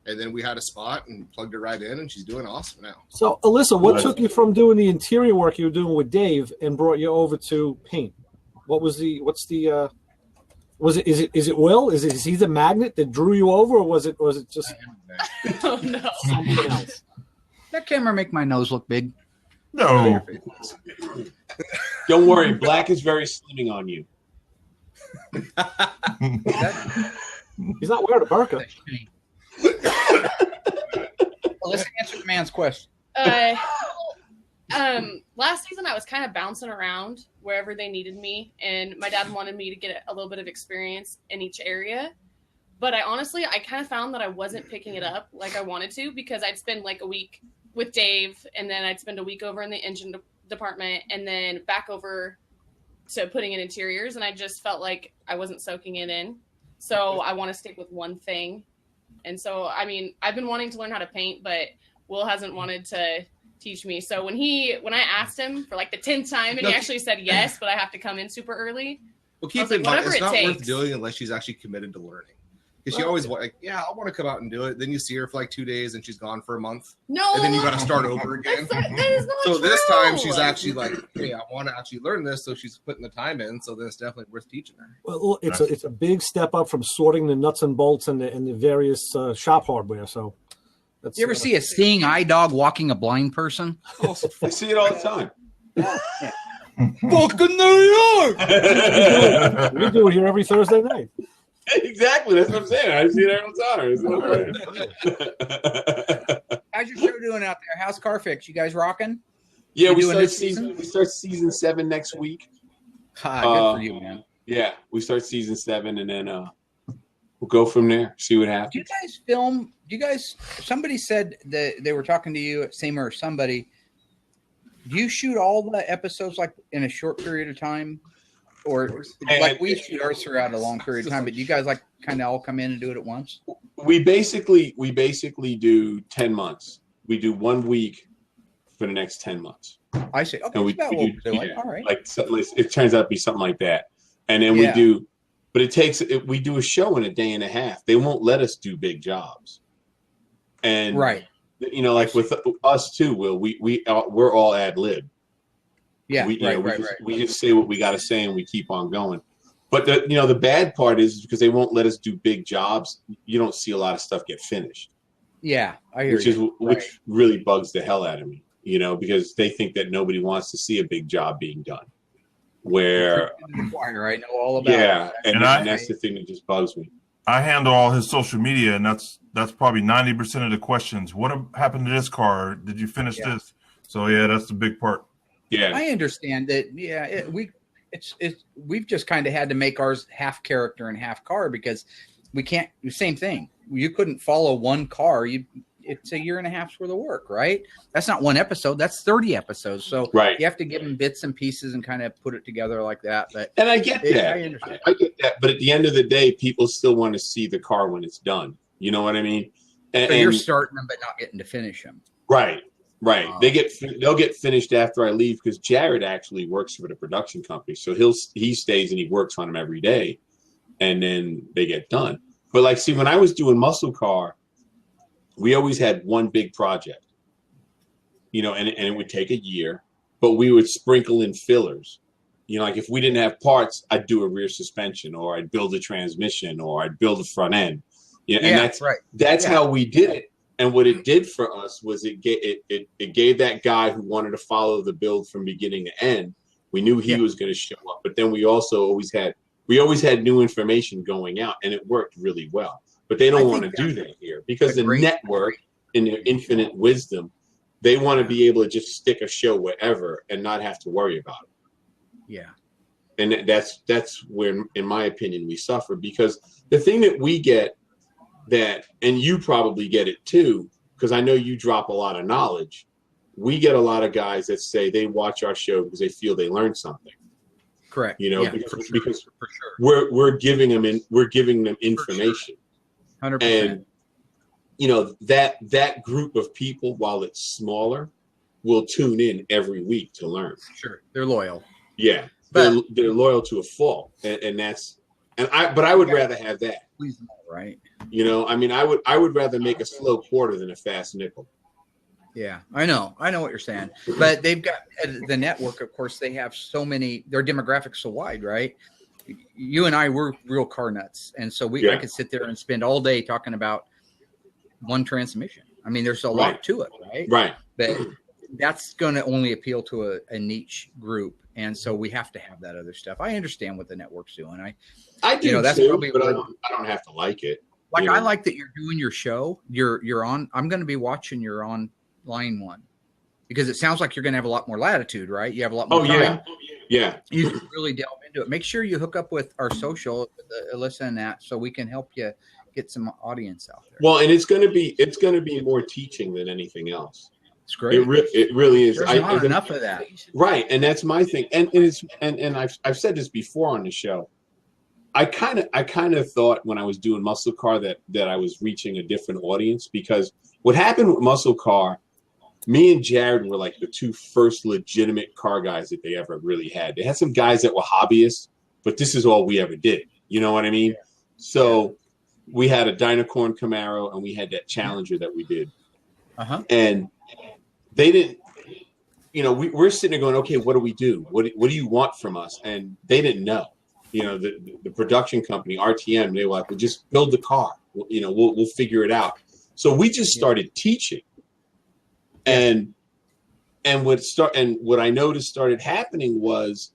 And then we had a spot and plugged her right in, and she's doing awesome now. So, Alyssa, what Nice. took you from doing the interior work you were doing with Dave and brought you over to paint? Is it Will? Is he the magnet that drew you over, or was it just Oh no. something else? That camera make my nose look big. No. Don't worry, black is very slimming on you. He's not wearing a burqa. let's answer the man's question. Last season I was kind of bouncing around wherever they needed me, and my dad wanted me to get a little bit of experience in each area. But I kind of found that I wasn't picking it up like I wanted to, because I'd spend like a week with Dave, and then I'd spend a week over in the engine department, and then back over to putting in interiors, and I just felt like I wasn't soaking it in. So I want to stick with one thing. And so, I mean, I've been wanting to learn how to paint, but Will hasn't wanted to teach me. So when I asked him for like the 10th time, and he actually said yes, but I have to come in super early. Well, keep in mind, it's not worth doing unless she's actually committed to learning. Because she always like, yeah, I want to come out and do it. Then you see her for like 2 days, and she's gone for a month. No, and then you got to start over again. That is not so true. This time she's actually like, hey, I want to actually learn this. So she's putting the time in. So then it's definitely worth teaching her. Well, it's a big step up from sorting the nuts and bolts and the various shop hardware. So, you ever see a seeing eye dog walking a blind person? I see it all the time. Fucking New York! We do it here every Thursday night. Exactly, that's what I'm saying. I see it all the time. How's your show doing out there? How's Carfix? You guys rocking? Yeah, we start season 7 next week. Good for you, man. Yeah, we start season 7, and then we'll go from there. See what happens. Do you guys film? Somebody said that they were talking to you at Sema or somebody. Do you shoot all the episodes like in a short period of time? Or like we shoot ours throughout a long period of time, but you guys like kind of all come in and do it at once? We basically do 10 months. We do 1 week for the next 10 months. I see. Okay, and that's what we're doing. All right. Like it turns out to be something like that. And then we do, but we do a show in a day and a half. They won't let us do big jobs. And right. You know, like with us too, Will, we're all ad lib. Yeah, we just say what we got to say, and we keep on going. But the bad part is because they won't let us do big jobs. You don't see a lot of stuff get finished. Yeah, I hear you. Which really bugs the hell out of me. Because they think that nobody wants to see a big job being done. Where I know all about. Yeah, and that's the thing that just bugs me. I handle all his social media, and that's probably 90% of the questions. What happened to this car? Did you finish this? So that's the big part. Yeah, I understand that. Yeah, we've just kind of had to make ours half character and half car because we can't. Same thing. You couldn't follow one car. It's a year and a half's worth of work, right? That's not one episode. That's 30 episodes. So you have to give them bits and pieces and kind of put it together like that. And I get that. I understand. I get that. But at the end of the day, people still want to see the car when it's done. You know what I mean? So you're starting them, but not getting to finish them. Right. They'll get finished after I leave because Jared actually works for the production company. So he stays and he works on them every day, and then they get done. But see, when I was doing Muscle Car, we always had one big project, and it would take a year, but we would sprinkle in fillers. Like if we didn't have parts, I'd do a rear suspension, or I'd build a transmission, or I'd build a front end. And that's how we did it. And what it did for us was it gave that guy who wanted to follow the build from beginning to end. We knew he was going to show up, but then we also always had new information going out, and it worked really well. But they don't want to do that here because the network, in their infinite wisdom, they want to be able to just stick a show wherever and not have to worry about it. Yeah. And that's where, in my opinion, we suffer, because the thing that we get and you probably get it too, because I know you drop a lot of knowledge. We get a lot of guys that say they watch our show because they feel they learned something. Correct. Because we're giving them information. 100%. And that group of people, while it's smaller, will tune in every week to learn. Sure, they're loyal. Yeah, but they're loyal to a fault, but I would rather have that. Please, right? I would rather make a slow quarter than a fast nickel. Yeah, I know what you're saying, but they've got the network. Of course, they have so many. Their demographics so wide, right? You and I were real car nuts, and so I could sit there and spend all day talking about one transmission. I mean, there's a lot to it, right? Right. But that's going to only appeal to a niche group, and so we have to have that other stuff. I understand what the network's doing. I do that's too, probably but I don't have to like it. Like You know? I like that you're doing your show. You're on. I'm going to be watching your online one because it sounds like you're going to have a lot more latitude, right? You have a lot more time. Yeah. You can really delve into it. Make sure you hook up with our social, Alyssa and that, so we can help you get some audience out there. Well, and it's going to be more teaching than anything else. It's great. It really is. There's not enough of that. Right, and that's my thing. And I've said this before on the show. I kind of thought when I was doing Muscle Car that I was reaching a different audience, because what happened with Muscle Car, me and Jared were like the two first legitimate car guys that they ever really had. They had some guys that were hobbyists, but this is all we ever did. You know what I mean? So we had a Dynacorn Camaro and we had that Challenger that we did. And they didn't, we're sitting there going, okay, what do we do? What do you want from us? And they didn't know. The production company, RTM, they were like, well, just build the car. We'll figure it out. So we just started teaching. And what I noticed started happening was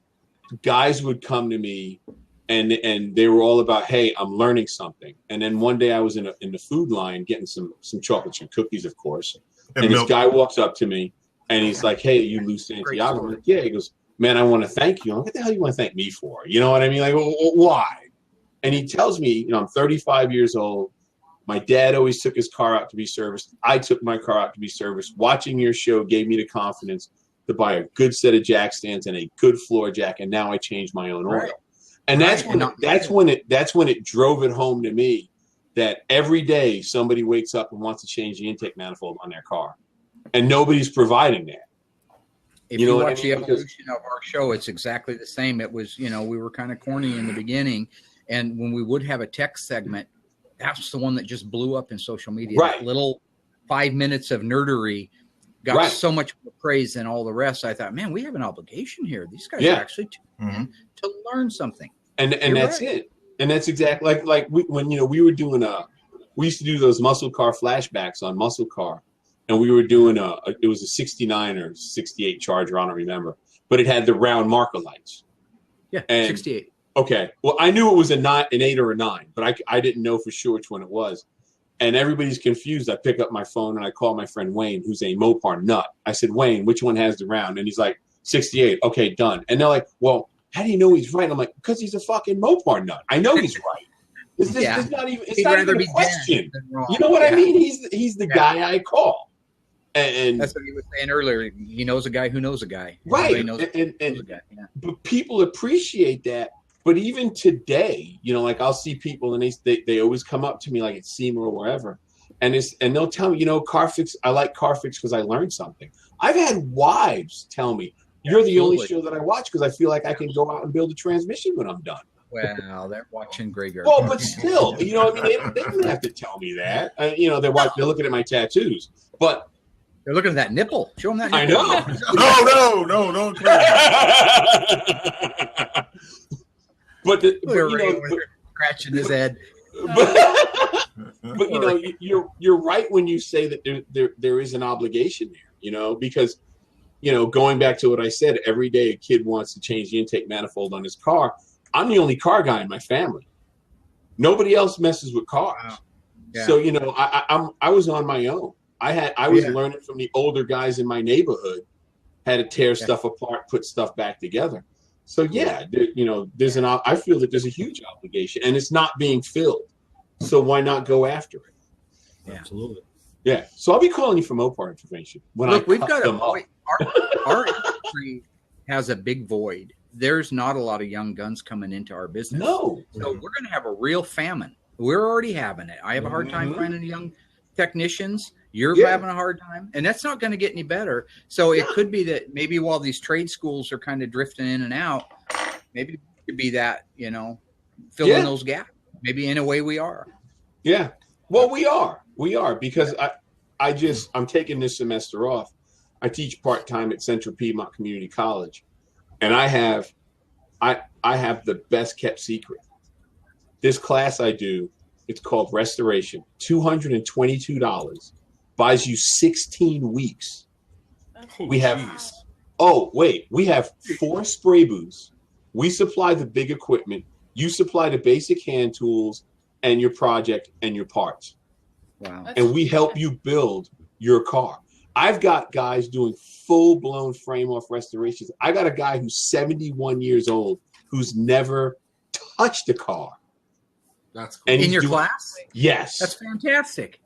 guys would come to me and they were all about, hey, I'm learning something. And then one day I was in the food line getting some chocolate chip cookies, of course. And this guy walks up to me and he's like, hey, you Lou Santiago? I'm like, yeah. He goes, man, I want to thank you. I'm like, what the hell you want to thank me for? You know what I mean? Like, why? And he tells me, I'm 35 years old. My dad always took his car out to be serviced. I took my car out to be serviced. Watching your show gave me the confidence to buy a good set of jack stands and a good floor jack. And now I change my own oil. Right. And that's when it drove it home to me that every day somebody wakes up and wants to change the intake manifold on their car, and nobody's providing that. If you watch the evolution of our show, it's exactly the same. It was, we were kind of corny in the beginning, and when we would have a tech segment, that's the one that just blew up in social media. Right. That little 5 minutes of nerdery got so much more praise than all the rest. I thought, man, we have an obligation here. These guys are actually to learn something. And that's it. And that's exactly like when we were doing we used to do those Muscle Car flashbacks on Muscle Car, and we were doing it was a 69 or 68 Charger, I don't remember, but it had the round marker lights. Yeah, and 68. Okay. Well, I knew it was an 8 or a 9, but I didn't know for sure which one it was. And everybody's confused. I pick up my phone and I call my friend Wayne, who's a Mopar nut. I said, Wayne, which one has the round? And he's like, 68. Okay, done. And they're like, well, how do you know he's right? I'm like, because he's a fucking Mopar nut. I know he's right. It's not even a question. You know what I mean? He's the guy I call. And that's what he was saying earlier. He knows a guy who knows a guy. Right. Knows a guy. Yeah. But people appreciate that. But even today, like I'll see people and they always come up to me like at SEMA or wherever. And they'll tell me, Car Fix, I like Car Fix because I learned something. I've had wives tell me, you're the only show that I watch because I feel like I can go out and build a transmission when I'm done. Well, they're watching Graveyard. Well, but still, what I mean? They don't have to tell me that. They're looking at my tattoos. But they're looking at that nipple. Show them that nipple. I know. No, don't. But scratching his head. But you're right when you say that there is an obligation there, because going back to what I said, every day a kid wants to change the intake manifold on his car. I'm the only car guy in my family. Nobody else messes with cars. Wow. Yeah. So I was on my own. I was learning from the older guys in my neighborhood how to tear stuff apart, put stuff back together. So there's I feel that there's a huge obligation, and it's not being filled. So why not go after it? Yeah. Absolutely. Yeah. So I'll be calling you for Mopar information we've got our industry has a big void. There's not a lot of young guns coming into our business. No. So we're going to have a real famine. We're already having it. I have a hard time finding young technicians. You're having a hard time, and that's not going to get any better. So it could be that maybe while these trade schools are kind of drifting in and out, maybe it could be that, filling those gaps. Maybe in a way we are. Yeah. Well, we are because I'm taking this semester off. I teach part-time at Central Piedmont Community College, and I have the best kept secret. This class I do, it's called Restoration, $222. Buys you 16 weeks. We have 4 spray booths. We supply the big equipment. You supply the basic hand tools and your project and your parts. Wow. That's- And we help you build your car. I've got guys doing full-blown frame-off restorations. I got a guy who's 71 years old who's never touched a car. That's cool. And In he's your doing- class? Yes. That's fantastic.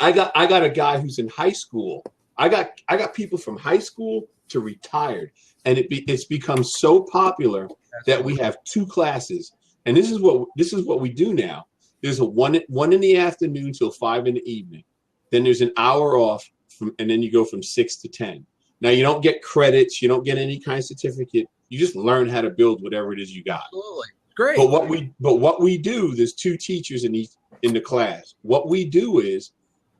I got a guy who's in high school. I got people from high school to retired, and it's become so popular that we have 2 classes. And this is what we do now. There's a one in the afternoon till 5 in the evening. Then there's an hour off, and then you go from 6 to 10. Now you don't get credits, you don't get any kind of certificate. You just learn how to build whatever it is you got. Absolutely. Great. But what we do, there's 2 teachers in the class. What we do is,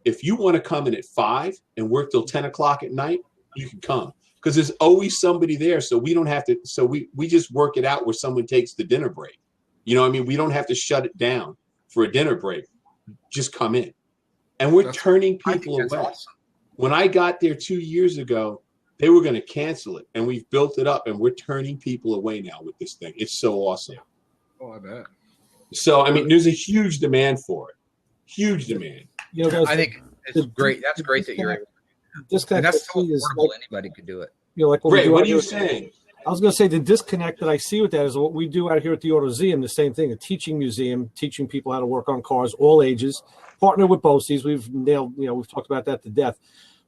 if you want to come in at 5 and work till 10 o'clock at night, you can come, because there's always somebody there. So we don't have to. So we just work it out where someone takes the dinner break. You know what I mean? We don't have to shut it down for a dinner break. Just come in, and we're turning people away. Awesome. When I got there 2 years ago, they were going to cancel it, and we've built it up, and we're turning people away now with this thing. It's so awesome. Oh, I bet. So I mean, there's a huge demand for it. Huge demand. You know, guys, I think it's great. That's great that you're able. disconnect And that's so is affordable. like, Anybody could do it. you know, like what we Ray, do what out are you here- saying? I was going to say the disconnect that I see with that is what we do out here at the AutoZeum, the same thing, a teaching museum, teaching people how to work on cars, all ages, partner with BOCES. We've nailed, we've talked about that to death.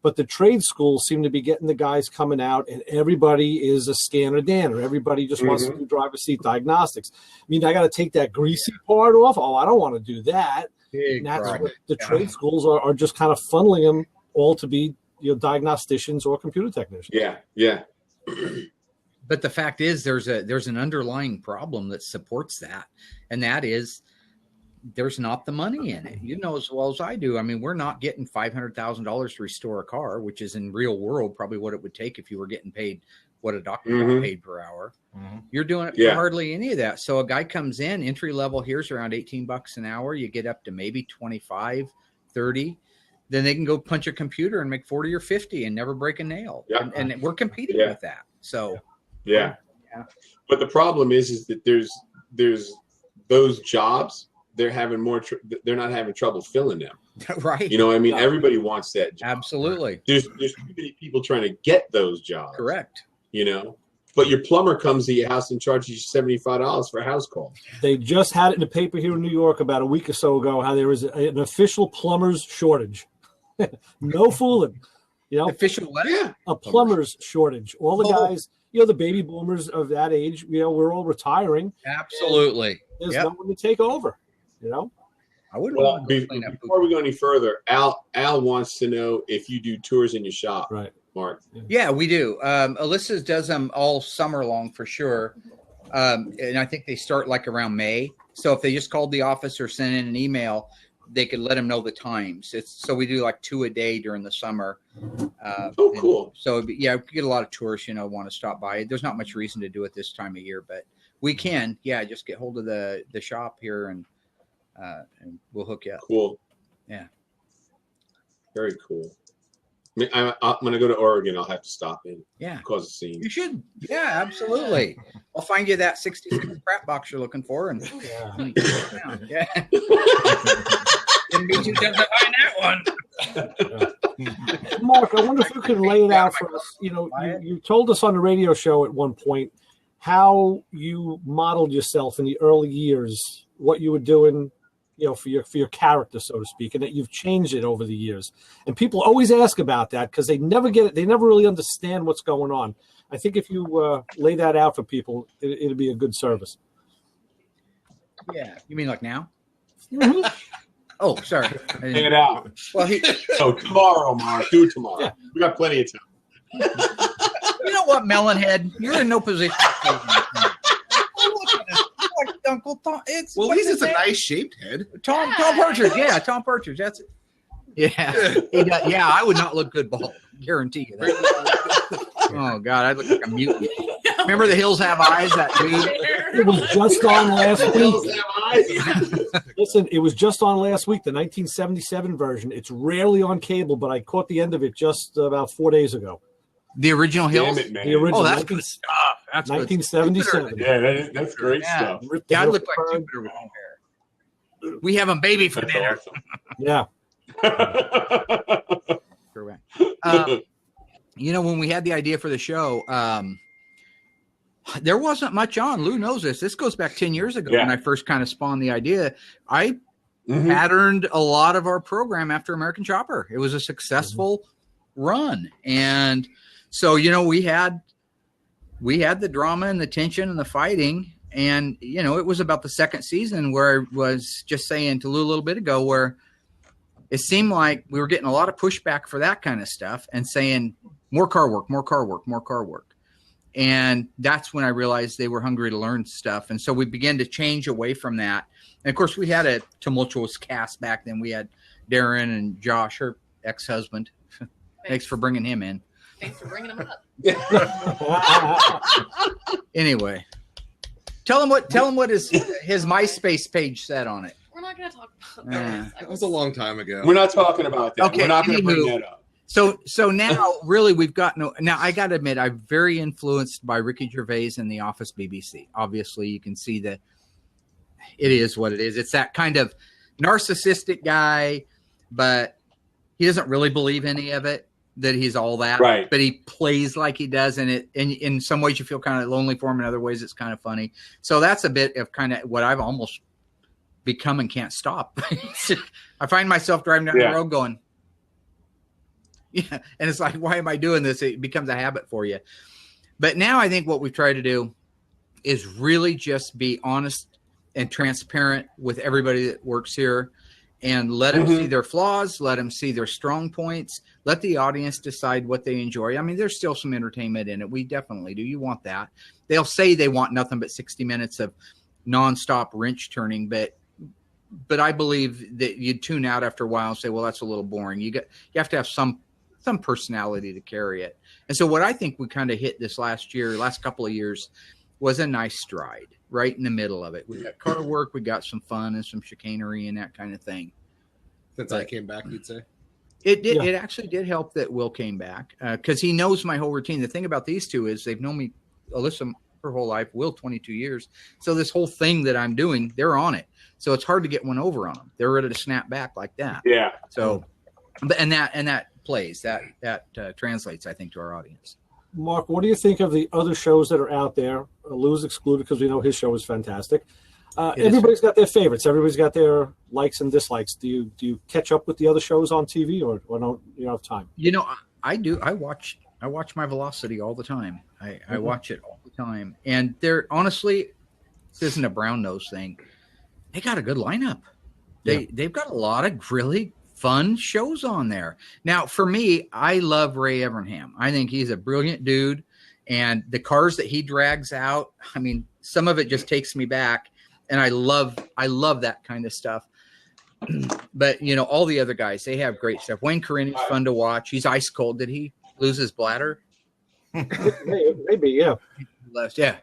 But the trade schools seem to be getting the guys coming out, and everybody is a scanner danner. Everybody just wants to do driver's seat diagnostics. I mean, I got to take that greasy part off. Oh, I don't want to do that. And that's what the trade schools are just kind of funneling them all to be, diagnosticians or computer technicians. Yeah. But the fact is, there's an underlying problem that supports that, and that is there's not the money in it. You know as well as I do. I mean, we're not getting $500,000 to restore a car, which is in real world probably what it would take if you were getting paid what a doctor got paid per hour. You're doing it for hardly any of that. So a guy comes in, entry level here's around $18 an hour. You get up to maybe 25, 30. Then they can go punch a computer and make 40 or 50 and never break a nail. Yeah. And we're competing with that. So Yeah. But the problem is that there's those jobs, they're having they're not having trouble filling them. right. You know what I mean? Everybody wants that job. Absolutely. There's too many people trying to get those jobs. Correct. But your plumber comes to your house and charges you $75 for a house call. They just had it in the paper here in New York about a week or so ago how there was an official plumber's shortage. No fooling. Official what? Yeah. A plumber's shortage. All the guys, the baby boomers of that age, we're all retiring. Absolutely. There's no one to take over, I wouldn't Well, want to clean up before we go any further, Al wants to know if you do tours in your shop. Right. Mark. Yeah, we do. Alyssa does them all summer long for sure. And I think they start like around May. So if they just called the office or sent in an email, they could let them know the times. So we do like 2 a day during the summer. Cool. So we get a lot of tourists, want to stop by. There's not much reason to do it this time of year, but we can. Yeah, just get hold of the shop here and we'll hook you up. Cool. Yeah. Very cool. I'm going to go to Oregon. I'll have to stop in. Yeah. Cause a scene. You should. Yeah, absolutely. I'll find you that 66 crap box you're looking for. And yeah. Didn't be too tough to find that one. Mark, I wonder if you could lay it out for us. You told us on the radio show at one point how you modeled yourself in the early years, what you were doing, for your character, so to speak, and that you've changed it over the years. And people always ask about that because they never get it. They never really understand what's going on. I think if you lay that out for people, it'll be a good service. Yeah. You mean like now? Mm-hmm. Oh, sorry. Hang it out. Well, tomorrow, Mark. Do it tomorrow. Yeah. We got plenty of time. You know what, Melonhead? You're in no position. Uncle Tom. At least it's a nice shaped head. Tom Partridge. Yeah, Tom Partridge. That's it. Yeah. Yeah, I would not look good bald. Guarantee you that. Oh, God, I'd look like a mutant. Remember The Hills Have Eyes, that dude? It was just on last week. Listen, it was just on last week, the 1977 version. It's rarely on cable, but I caught the end of it just about 4 days ago. The original Hills? Damn it, man. The original. Oh, that's good stuff. That's 1977. Yeah, that's great stuff. Yeah, I'd look like Jupiter with no hair. We have a baby for That's dinner. awesome. Yeah. Correct. You know, when we had the idea for the show, there wasn't much on. Lou knows this. This goes back 10 years ago when I first kind of spawned the idea. I patterned a lot of our program after American Chopper. It was a successful run. And so, you know, we had the drama and the tension and the fighting. And, you know, it was about the second season where I was just saying to Lou a little bit ago where it seemed like we were getting a lot of pushback for that kind of stuff and saying more car work, more car work, more car work. And that's when I realized they were hungry to learn stuff. And so we began to change away from that. And of course, we had a tumultuous cast back then. We had Darren and Josh, her ex-husband. Thanks for bringing him in. Thanks for bringing him up. Anyway, tell him what his MySpace page said on it. We're not going to talk about that. That was a long time ago. We're not talking about that. Okay, We're not going to bring anywho. that up. So now really we've got now I got to admit I'm very influenced by Ricky Gervais and The Office BBC. Obviously you can see that it is what it is. It's that kind of narcissistic guy, but he doesn't really believe any of it, that he's all that, right? But he plays like he does, and in some ways you feel kind of lonely for him. In other ways it's kind of funny. So that's a bit of kind of what I've almost become and can't stop. I find myself driving down the road going, yeah. And it's like, why am I doing this? It becomes a habit for you. But now I think what we've tried to do is really just be honest and transparent with everybody that works here and let them see their flaws, let them see their strong points, let the audience decide what they enjoy. I mean, there's still some entertainment in it. We definitely do. You want that. They'll say they want nothing but 60 minutes of nonstop wrench turning, but I believe that you'd tune out after a while and say, well, that's a little boring. You have to have some personality to carry it. And so what I think we kind of hit this last couple of years was a nice stride right in the middle of it. We got car work, we got some fun and some chicanery and that kind of thing. Since I came back, you'd say? It did. Yeah. It actually did help that Will came back because he knows my whole routine. The thing about these two is they've known me, Alyssa, her whole life, Will 22 years. So this whole thing that I'm doing, they're on it. So it's hard to get one over on them. They're ready to snap back like that. Yeah. So, and that plays that translates, I think, to our audience. Mark, what do you think of the other shows that are out there? Lou's excluded because we know his show is fantastic. Everybody's got their favorites. Everybody's got their likes and dislikes. Do you catch up with the other shows on TV or don't you have time? You know, I do. I watch my Velocity all the time. I watch it all the time, and they're honestly, this isn't a brown nose thing. They got a good lineup. They've got a lot of really fun shows on there. Now, for me, I love Ray Evernham. I think he's a brilliant dude, and the cars that he drags out, I mean, some of it just takes me back, and I love that kind of stuff. But, you know, all the other guys, they have great stuff. Wayne Carini's fun to watch. He's ice cold. Did he lose his bladder? Maybe, yeah. Yeah.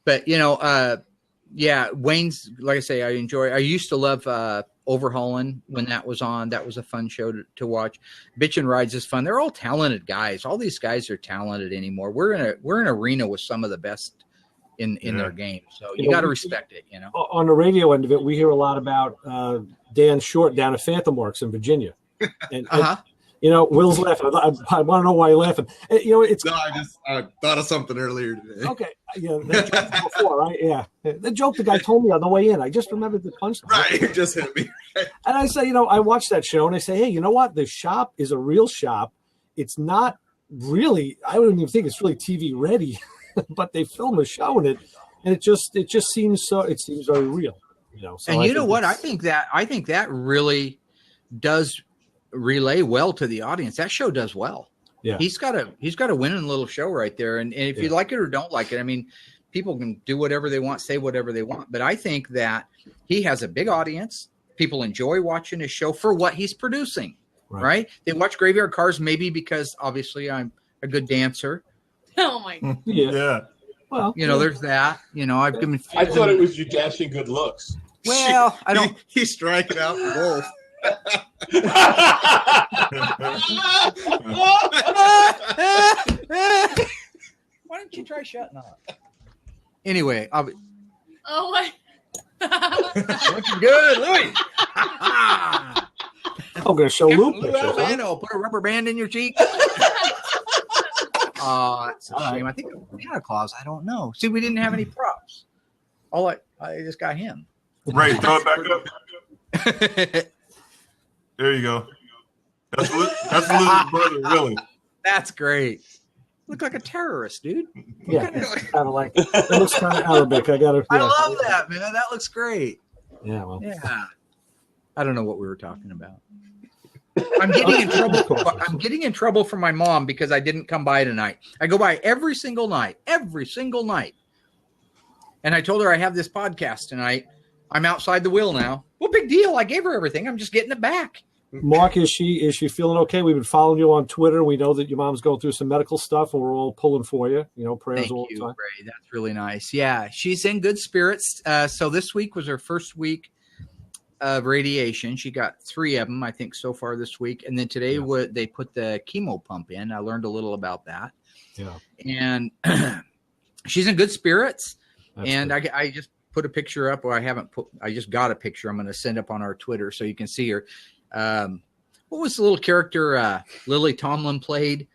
But, you know, Wayne's, like I say, I used to love Overhauling when that was on. That was a fun show to watch. Bitchin Rides is fun. They're all talented guys. All these guys are talented anymore. We're in an arena with some of the best in their game. So you got to respect it, you know. On the radio end of it, we hear a lot about Dan Short down at Phantom Works in Virginia. And you know, Will's laughing. I want to know why you're laughing. You know, it's. No, I just thought of something earlier today. Okay, yeah, that joke before, right? Yeah, the joke the guy told me on the way in. I just remembered the punchline. Right, it just hit me. And I say, you know, I watched that show, and I say, hey, you know what? The shop is a real shop. It's not really. I don't even think it's really TV ready, but they film a show in it, and it just seems so. It seems very real, you know. So and you know what? I think that really does relay well to the audience. That show does well. Yeah, he's got a winning little show right there. And if you like it or don't like it, I mean, people can do whatever they want, say whatever they want. But I think that he has a big audience. People enjoy watching his show for what he's producing. Right? They watch Graveyard Carz maybe because obviously I'm a good dancer. Oh my God. Yeah. Well, you know, there's that. You know, I thought it was your dashing good looks. Well, I don't. He's striking out for both. Why don't you try shutting up? Anyway, oh my. Looking good, Louis. I'm going to show Lou Lou pictures. Huh? Albano, put a rubber band in your cheek. That's a shame. I think Santa Claus. I don't know. See, we didn't have any props. I just got him. Ray, throw it back up. There you go. That's Lou's brother, really. That's great. Look like a terrorist, dude. Yeah, kind of like it looks kind of Arabic. I got to. I love that, man. That looks great. Yeah, well, Yeah. I don't know what we were talking about. I'm getting in trouble. I'm getting in trouble from my mom because I didn't come by tonight. I go by every single night. And I told her I have this podcast tonight. I'm outside the wheel now. Well, big deal. I gave her everything. I'm just getting it back. Mark, is she feeling okay? We've been following you on Twitter. We know that your mom's going through some medical stuff, and we're all pulling for you. You know, prayers Thank all you, the time. Ray. That's really nice. Yeah, she's in good spirits. So this week was her first week of radiation. She got 3 of them, I think, so far this week. And then today they put the chemo pump in. I learned a little about that. Yeah. And she's in good spirits. That's and good. I just put a picture up, or I just got a picture. I'm going to send up on our Twitter so you can see her. What was the little character Lily Tomlin played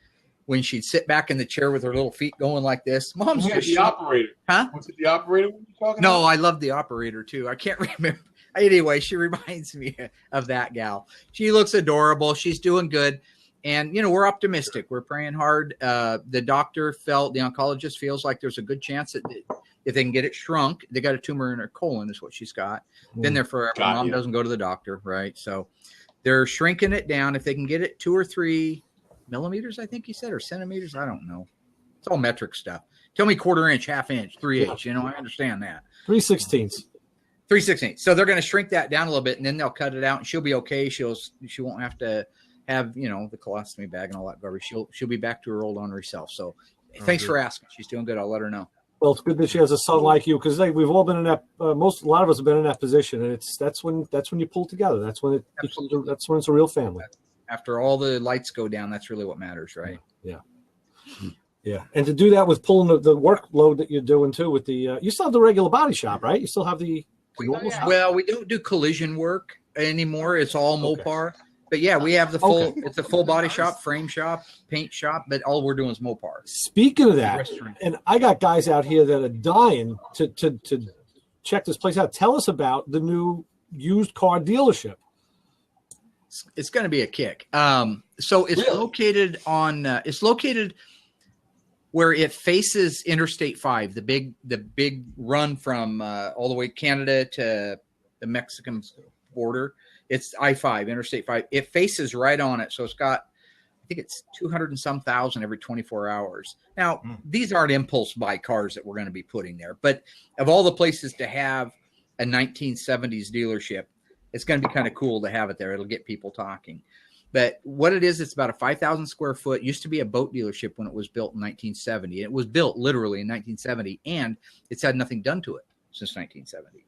when she'd sit back in the chair with her little feet going like this? Mom's Yeah, just the operator. Huh? Was it the operator we were talking No, about? I love the operator too. I can't remember. Anyway, she reminds me of that gal. She looks adorable. She's doing good. And, we're optimistic. We're praying hard. The oncologist feels like there's a good chance that if they can get it shrunk, they got a tumor in her colon is what she's got. Been there forever. Mom doesn't go to the doctor, right? So they're shrinking it down. If they can get it 2 or 3 millimeters, I think he said, or centimeters. I don't know. It's all metric stuff. Tell me 1/4 inch, 1/2 inch, 3/8. I understand that. 3/16. 3/16. So they're going to shrink that down a little bit, and then they'll cut it out, and she'll be okay. She won't have to have the colostomy bag and all that garbage. She'll be back to her old ornery self. So thanks for asking. She's doing good. I'll let her know. Well, it's good that she has a son like you, because we've all been in that. A lot of us have been in that position, and that's when you pull together. That's when that's when it's a real family. After all the lights go down, that's really what matters, right? Yeah, and to do that with pulling the workload that you're doing too, with the you still have the regular body shop, right? You still have the normal shop? Well, we don't do collision work anymore. It's all Mopar. But yeah, we have the full. Okay. It's a full body shop, frame shop, paint shop. But all we're doing is Mopar. Speaking of that, Restaurant. and I got guys out here that are dying to check this place out. Tell us about the new used car dealership. It's going to be a kick. So it's located on. It's located where it faces Interstate 5, the big run from all the way Canada to the Mexican border. It's I-5, Interstate 5. It faces right on it. So it's got, I think it's 200 and some thousand every 24 hours. Now, these aren't impulse buy cars that we're going to be putting there. But of all the places to have a 1970s dealership, it's going to be kind of cool to have it there. It'll get people talking. But what it is, it's about a 5,000 square foot. Used to be a boat dealership when it was built in 1970. It was built literally in 1970, and it's had nothing done to it since 1970.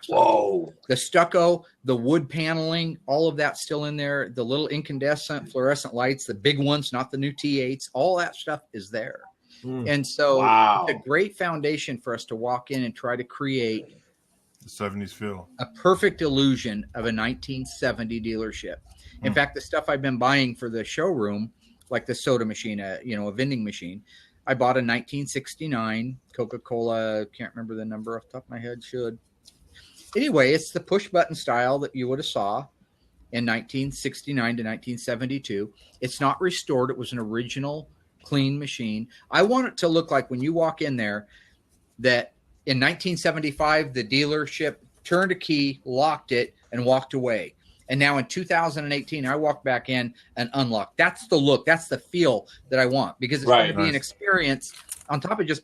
Whoa. The stucco, the wood paneling, all of that's still in there. The little incandescent fluorescent lights, the big ones, not the new T8s, all that stuff is there. And so it's a great foundation for us to walk in and try to create The 70s feel. a perfect illusion of a 1970 dealership. In fact, the stuff I've been buying for the showroom, like the soda machine, a vending machine, I bought a 1969 Coca-Cola. Can't remember the number off the top of my head. Should. Anyway, it's the push button style that you would have saw in 1969 to 1972. It's not restored. It was an original clean machine. I want it to look like when you walk in there that in 1975, the dealership turned a key, locked it, and walked away. And now in 2018, I walked back in and unlocked. That's the look. That's the feel that I want, because it's going to be an experience on top of just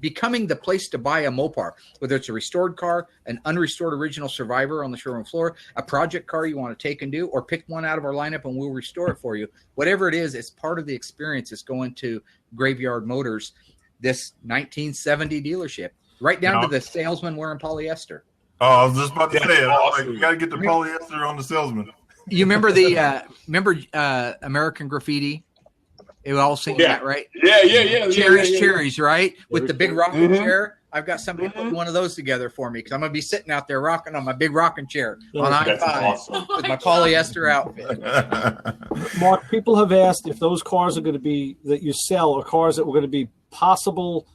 becoming the place to buy a Mopar, whether it's a restored car, an unrestored original Survivor on the showroom floor, a project car you want to take and do, or pick one out of our lineup and we'll restore it for you. Whatever it is, it's part of the experience. It's going to Graveyard Motors, this 1970 dealership, right down to the salesman wearing polyester. Oh, I was just about to say it. Like, you got to get the polyester on the salesman. You remember American Graffiti? It all sing that, right? Yeah. Cherries, right? With the big rocking chair. I've got somebody putting one of those together for me because I'm going to be sitting out there rocking on my big rocking chair on That's I-5 awesome. with my polyester outfit. Mark, people have asked if those cars are going to be that you sell are cars that were going to be possible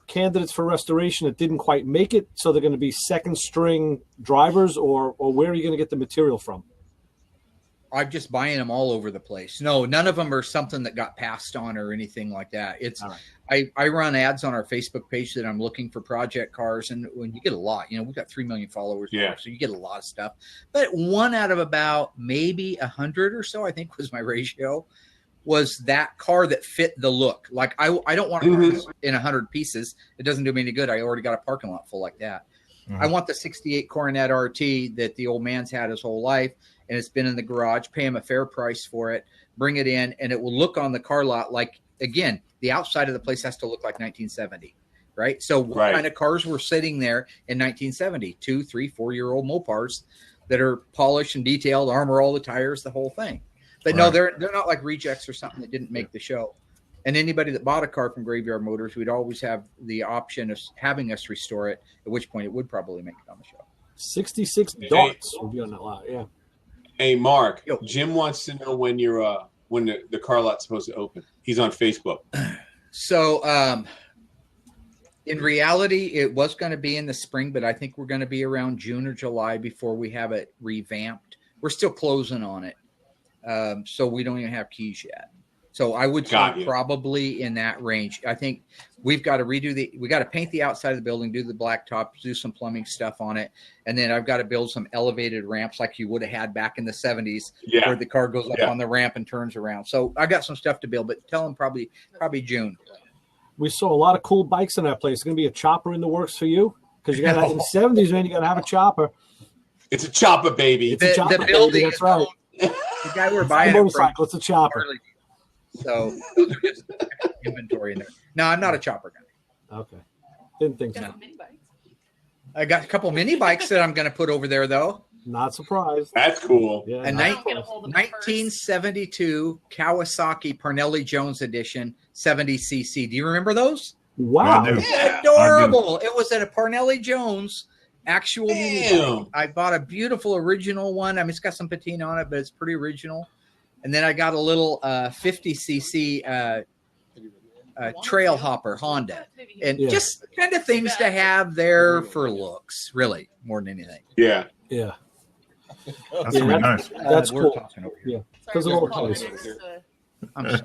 candidates for restoration that didn't quite make it, so they're going to be second string drivers, or where are you going to get the material from? I'm just buying them all over the place. No, none of them are something that got passed on or anything like that. It's All right. I run ads on our Facebook page that I'm looking for project cars, and when you get a lot, we've got 3 million followers, Yeah. so you get a lot of stuff. But one out of about maybe 100 or so, I think was my ratio, was that car that fit the look. Like I don't want cars in 100 pieces. It doesn't do me any good. I already got a parking lot full like that. I want the 68 Coronet RT that the old man's had his whole life, and it's been in the garage. Pay him a fair price for it. Bring it in, and it will look on the car lot like, again, the outside of the place has to look like 1970, right? So what kind of cars were sitting there in 1970? 2, 3, 4-year-old Mopars that are polished and detailed, armor all the tires, the whole thing. But no, they're not like rejects or something that didn't make the show. And anybody that bought a car from Graveyard Motors, we'd always have the option of having us restore it, at which point it would probably make it on the show. 66 darts will be on that lot, yeah. Hey, Mark, Yo. Jim wants to know when you're when the car lot's supposed to open. He's on Facebook. So in reality, it was going to be in the spring, but I think we're going to be around June or July before we have it revamped. We're still closing on it. So we don't even have keys yet. So I would say probably in that range. I think we've got to we got to paint the outside of the building, do the blacktop, do some plumbing stuff on it. And then I've got to build some elevated ramps like you would have had back in the 70s where the car goes up on the ramp and turns around. So I got some stuff to build, but tell them probably June. We saw a lot of cool bikes in that place. It's going to be a chopper in the works for you? Because you got to, in the 70s, man, you got to have a chopper. It's a chopper, baby. It's a chopper, the building, that's right. The guy we're buying a motorcycle, it's a chopper. So those are just inventory in there. No, I'm not a chopper guy. Okay. Didn't think so. Got mini bikes. I got a couple mini bikes that I'm going to put over there, though. Not surprised. That's cool. Yeah, A I don't get a hold of them first. 1972 Kawasaki Parnelli Jones edition 70cc. Do you remember those? Wow. I do. Adorable. It was at a Parnelli Jones actual mini Damn. bike. I bought a beautiful original one. I mean, it's got some patina on it, but it's pretty original. And then I got a little 50cc trail hopper Honda. And just kind of things to have there for looks, really, more than anything. Yeah. Yeah. That's gonna be nice. That's we're cool. talking over Yeah. here. Because of all the place. I'm sorry.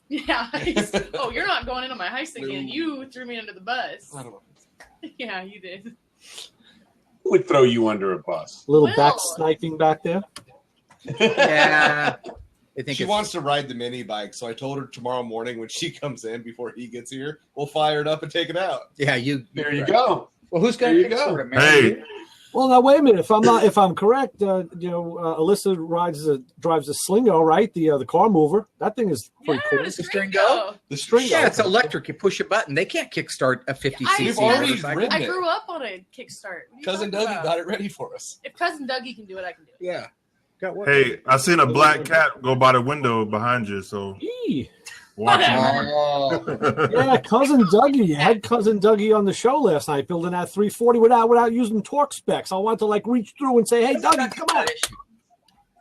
Yeah. heist. Oh, you're not going into my heist again. You threw me under the bus. Yeah, you did. Who would throw you under a bus? A little Well. back sniping back there. Yeah. I think She it's, wants to ride the mini bike, so I told her tomorrow morning when she comes in before he gets here, we'll fire it up and take it out. yeah, you. There you go. Well, who's going There to you go. it, man? Hey, Well, now wait a minute. If I'm correct, Alyssa drives a Slingo, right? The car mover. That thing is pretty cool. The Stringo? The Stringo. Yeah, it's electric. You push a button. They can't kickstart a 50cc. We've already motorcycle. ridden I it. grew up on a Kickstart. What are you Cousin talking Dougie about? got it ready for us. If Cousin Dougie can do it, I can do it. Yeah. Got what? hey, I seen a black cat go by the window behind you, so Eee. watch Oh, it. Yeah, cousin Dougie. You had cousin Dougie on the show last night, building that 340 without using torque specs. I wanted to reach through and say, "Hey, Dougie, come on!"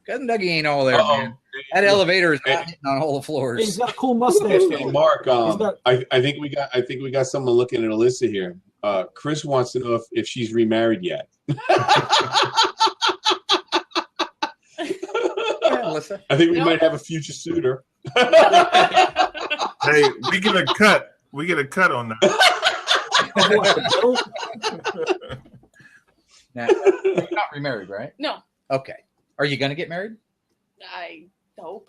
Cousin Dougie ain't all there, Uh-oh. man. That elevator is not hitting on all the He's floors. got a cool mustache. Hey, Mark, He's got- I think we got someone looking at Alyssa here. Chris wants to know if she's remarried yet. Yeah, Melissa. I think we No. might have a future suitor. Hey, we get a cut. We get a cut on that. Now, you're not remarried, right? No, Okay. Are you going to get married? I hope.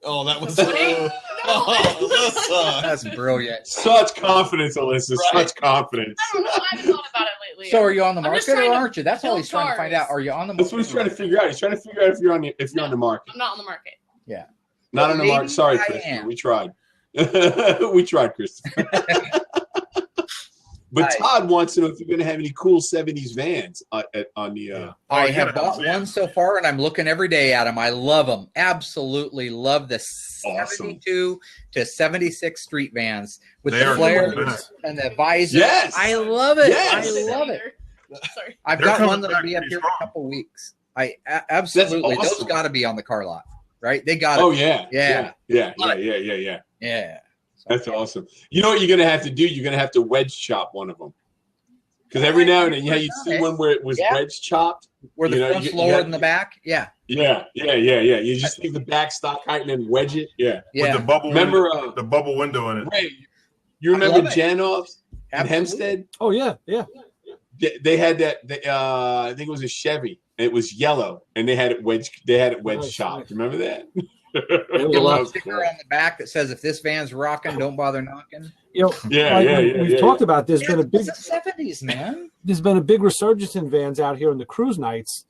Oh, that was Wait, oh, That's brilliant. Such confidence, Alyssa. Right. Such confidence. I don't know. I haven't thought about it lately. So are you on the I'm just market or trying to aren't you? That's all build he's trying to find cars. out. Are you on the market? That's what he's trying to figure out. He's trying to figure out if you're on the market. I'm not on the market. Not on the Maybe market. Sorry, I Christopher. am. We tried. We tried, Christopher. But Todd wants to know if you're going to have any cool 70s vans on the. I have bought one so far, and I'm looking every day at them. I love them. Absolutely love the 72 to 76 street vans with the flares and the visor. Yes. I love it. Yes. I love it. Sorry. I've got one that'll be up here in a couple weeks. Absolutely. That's awesome. Those got to be on the car lot, right? They got it. Oh, yeah. Yeah. Yeah. That's awesome. You know what you're going to have to do? You're going to have to wedge chop one of them. Because every now and then, you see one where it was wedge chopped. Where the front's lower than the back? Yeah. Yeah. You just leave the back stock height and then wedge it. Yeah. With the bubble window, the bubble window in it. Ray, you remember Janoff's in Hempstead? Oh, yeah. They had that. I think it was a Chevy. It was yellow, and they had it wedged. They had it wedge chopped. Remember that? There's a sticker on the back that says, "If this van's rocking, don't bother knocking." You know, we've talked about. There's been a big. It's the 70s, man. There's been a big resurgence in vans out here in the cruise nights.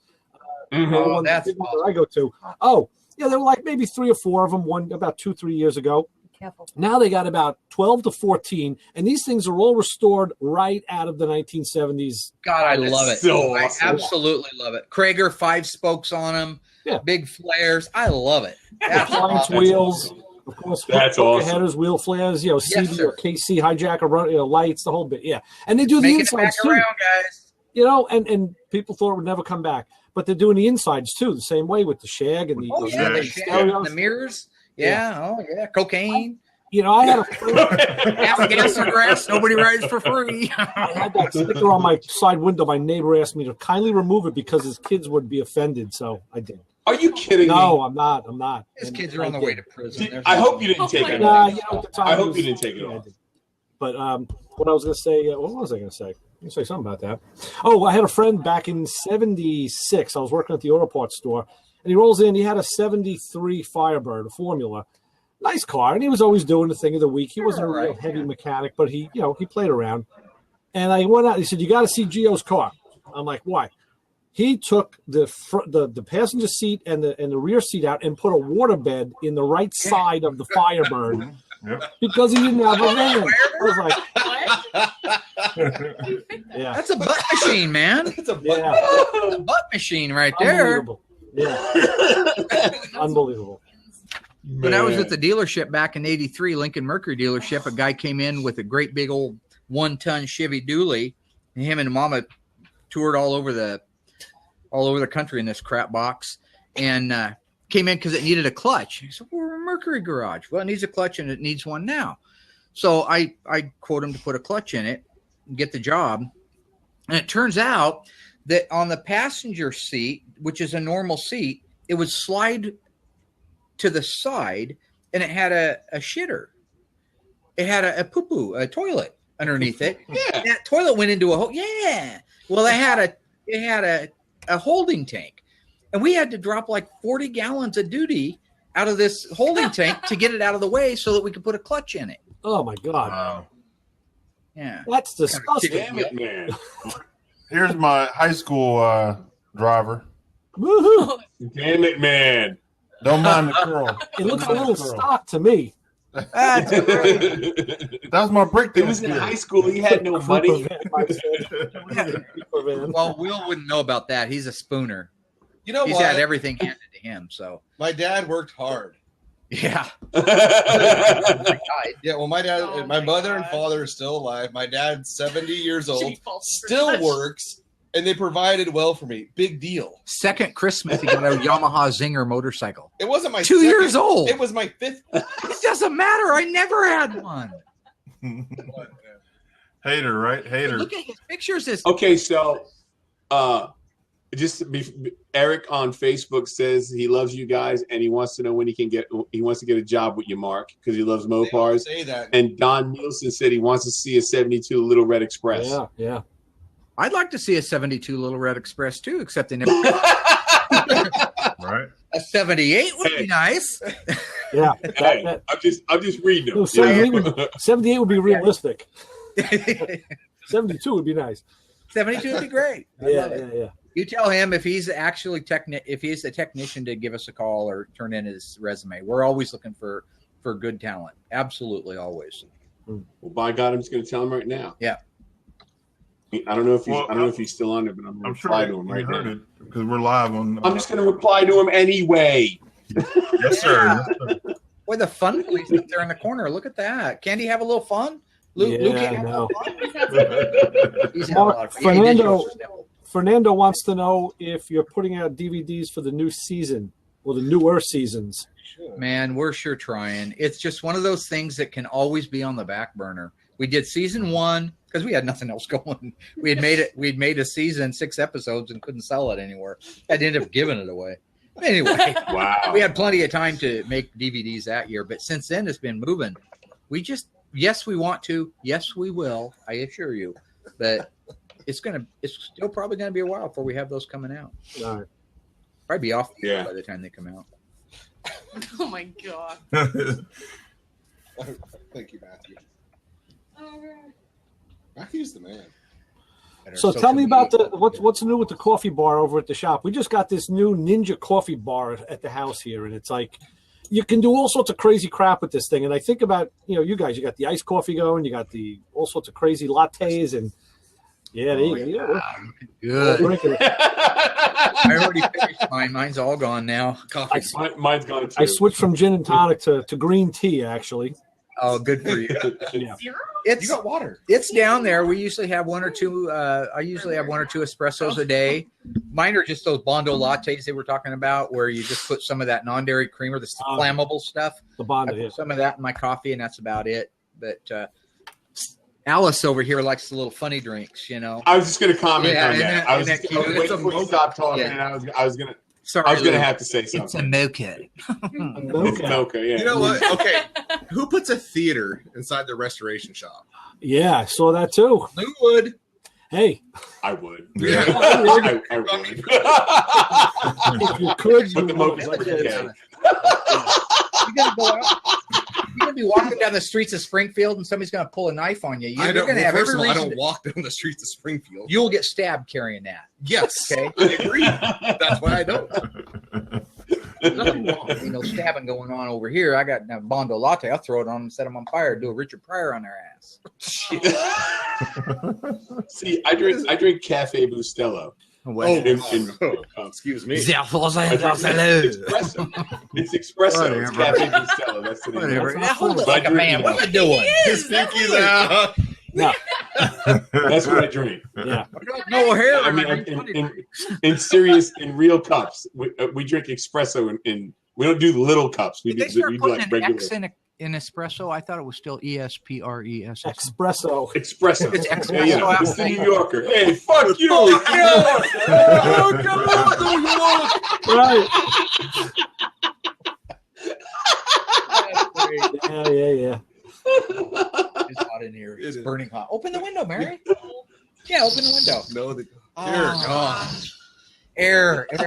That's the one that I go to. Oh, yeah, there were like maybe 3 or 4 of them about 2-3 years ago. Careful. Now they got about 12 to 14, and these things are all restored right out of the 1970s. God, I love it. So I awesome. absolutely love it. Krager 5 spokes on them. Yeah. Big flares. I love it. Appliance wheels, of course. That's awesome. Headers, wheel flares, CD sir. or KC hijacker, lights, the whole bit. Yeah, and they do the Making it insides back too. around, guys. And people thought it would never come back, but they're doing the insides too, the same way with the shag and the The shag and the mirrors. Yeah. Oh yeah. Cocaine. I had a Half gas or grass. Nobody rides for free. I had that sticker on my side window. My neighbor asked me to kindly remove it because his kids would be offended, so I did. Are you kidding me? No, I'm not. I'm not. His kids are on the way to prison. I hope you didn't take it Nah, off. at the time I it hope was- you didn't take it yeah, I off. did. But what I was going to say, what was I going to say? I'm going to say something about that. Oh, I had a friend back in 76. I was working at the auto parts store, and he rolls in. He had a 73 Firebird, a Formula. Nice car, and he was always doing the thing of the week. He wasn't a real heavy mechanic, but he played around. And I went out. He said, "You got to see Gio's car." I'm like, "Why?" He took the passenger seat and the rear seat out and put a waterbed in the right side of the Firebird because he didn't have a van. I was like, "Yeah, That's a butt machine, man. It's a That's a butt machine right there. unbelievable." Yeah, unbelievable. When I was at the dealership back in '83, Lincoln Mercury dealership, a guy came in with a great big old 1-ton Chevy Dually. And him and Mama toured all over the country in this crap box, and came in because it needed a clutch. He said, "We're a Mercury garage. Well, it needs a clutch, and it needs one now." So I quote him to put a clutch in it and get the job. And it turns out that on the passenger seat, which is a normal seat, it would slide to the side, and it had a shitter. It had a poo-poo, a toilet underneath it. Yeah. That toilet went into a hole. Yeah. Well, it had a holding tank, and we had to drop like 40 gallons of duty out of this holding tank to get it out of the way so that we could put a clutch in it. Oh my God, Wow. Yeah. that's disgusting. Damn it, man. Here's my high school driver. Woohoo! Damn it, man. Don't mind the curl. It looks a little stock to me. That was my break. He was in high school. He had no money. Well, Will wouldn't know about that. He's a spooner. You know He's what? had everything handed to him. So My dad worked hard. yeah. Yeah, well, my dad, Oh my my mother and God. father are still alive. My dad's 70 years old, She falls for still such- works, and they provided well for me. Big deal. Second Christmas, he got a Yamaha Zinger motorcycle. It wasn't my 2 second- years old. It was my 5th. It doesn't matter. I never had one. Hater, right? Hater. Look at his pictures. Okay, so Eric on Facebook says he loves you guys and he wants to know when he wants to get a job with you, Mark, because he loves They don't Mopars. say that. And Don Nielsen said he wants to see a 72 Little Red Express. Yeah. I'd like to see a 72 Little Red Express too, except they never. Right. A 78 would Hey. be nice. Yeah. Hey, I'm just reading No, them. 78 would be realistic. 72 would be nice. 72 would be great. I Yeah, love it. yeah. You tell him if he's actually if he's a technician to give us a call or turn in his resume. We're always looking for good talent. Absolutely, always. Well, by God, I'm just going to tell him right now. Yeah. I don't know if he's Well, I don't know if he's still on there, but I'm gonna I'm sure reply to him right heard now. it because we're live on. I'm just gonna reply to him anyway. Yes, sir. Boy, the fun police up there in the corner. Look at that. Can't he have a little fun? Luke Yeah, can't I have a know. little fun? He's having a lot of fun. Yeah, he did show us that. Fernando wants to know if you're putting out DVDs for the new season or the newer seasons. Man, we're sure trying. It's just one of those things that can always be on the back burner. We did season 1 because we had nothing else going. We'd made a season, 6 episodes, and couldn't sell it anywhere. I ended up giving it away. Anyway, Wow. we had plenty of time to make DVDs that year, but since then it's been moving. We just, yes, we want to. Yes, we will. I assure you. But it's still probably gonna be a while before we have those coming out. All right. Probably be off the air Yeah. by the time they come out. Oh my god. Thank you, Matthew. Matthew's the man. At our So social tell me about media. what's new with the coffee bar over at the shop. We just got this new Ninja coffee bar at the house here, and it's like you can do all sorts of crazy crap with this thing. And I think about you guys. You got the iced coffee going. You got the all sorts of crazy lattes, and there you go. Good. Drinking it. I already finished mine. Mine's all gone now. Coffee. Mine's gone too. I switched from gin and tonic to green tea actually. Oh, good for you. Yeah. Zero? You It's got water. it's down there. We usually have one or two. I usually have 1 or 2 espressos a day. Mine are just those Bondo lattes they were talking about, where you just put some of that non-dairy creamer, the flammable stuff. The I Bondo. put Yeah. some of that in my coffee, and that's about it. But Alice over here likes the little funny drinks. I was just gonna comment Yeah, on isn't that. that- I was isn't that waiting cute? for you to stop talking, Yeah. and I was gonna Sorry, Lou. have to say It's a something. mocha. It's mocha, yeah. You know what? Okay. Who puts a theater inside the restoration shop? Yeah, I saw that too. Lou would. Hey, I would. Yeah. I would. if you could, But the you mocha's would. pretty gay. You're gonna go out. You're gonna be walking down the streets of Springfield, and somebody's gonna pull a knife on you. You're I don't. gonna have First every of all, I reason. don't walk down the streets of Springfield. You'll get stabbed carrying that. Yes. Okay. I agree. That's why I don't. Nothing wrong. Stabbing going on over here. I got a Bondo latte. I'll throw it on and set them on fire. Do a Richard Pryor on their ass. See, I drink Cafe Bustelo. Excuse me. I drink espresso. It's espresso. It's Cafe Bustelo. That's the name. Whatever. Of Now hold it But I like a drink man. it. What are you doing? His stinky's out. That's what I drink. Yeah. No hair. I mean, in serious, in real cups, we drink espresso in we don't do the little cups. We Did they do start putting like an regular X in espresso? I thought it was still ESPRESS. Espresso. espresso. It's espresso Yeah, out it's the there. New Yorker. Hey, fuck you! Right. Yeah. It's hot in here. It's burning hot. Open the window, Mary. Yeah, open the window. No, the Oh. Air. Oh,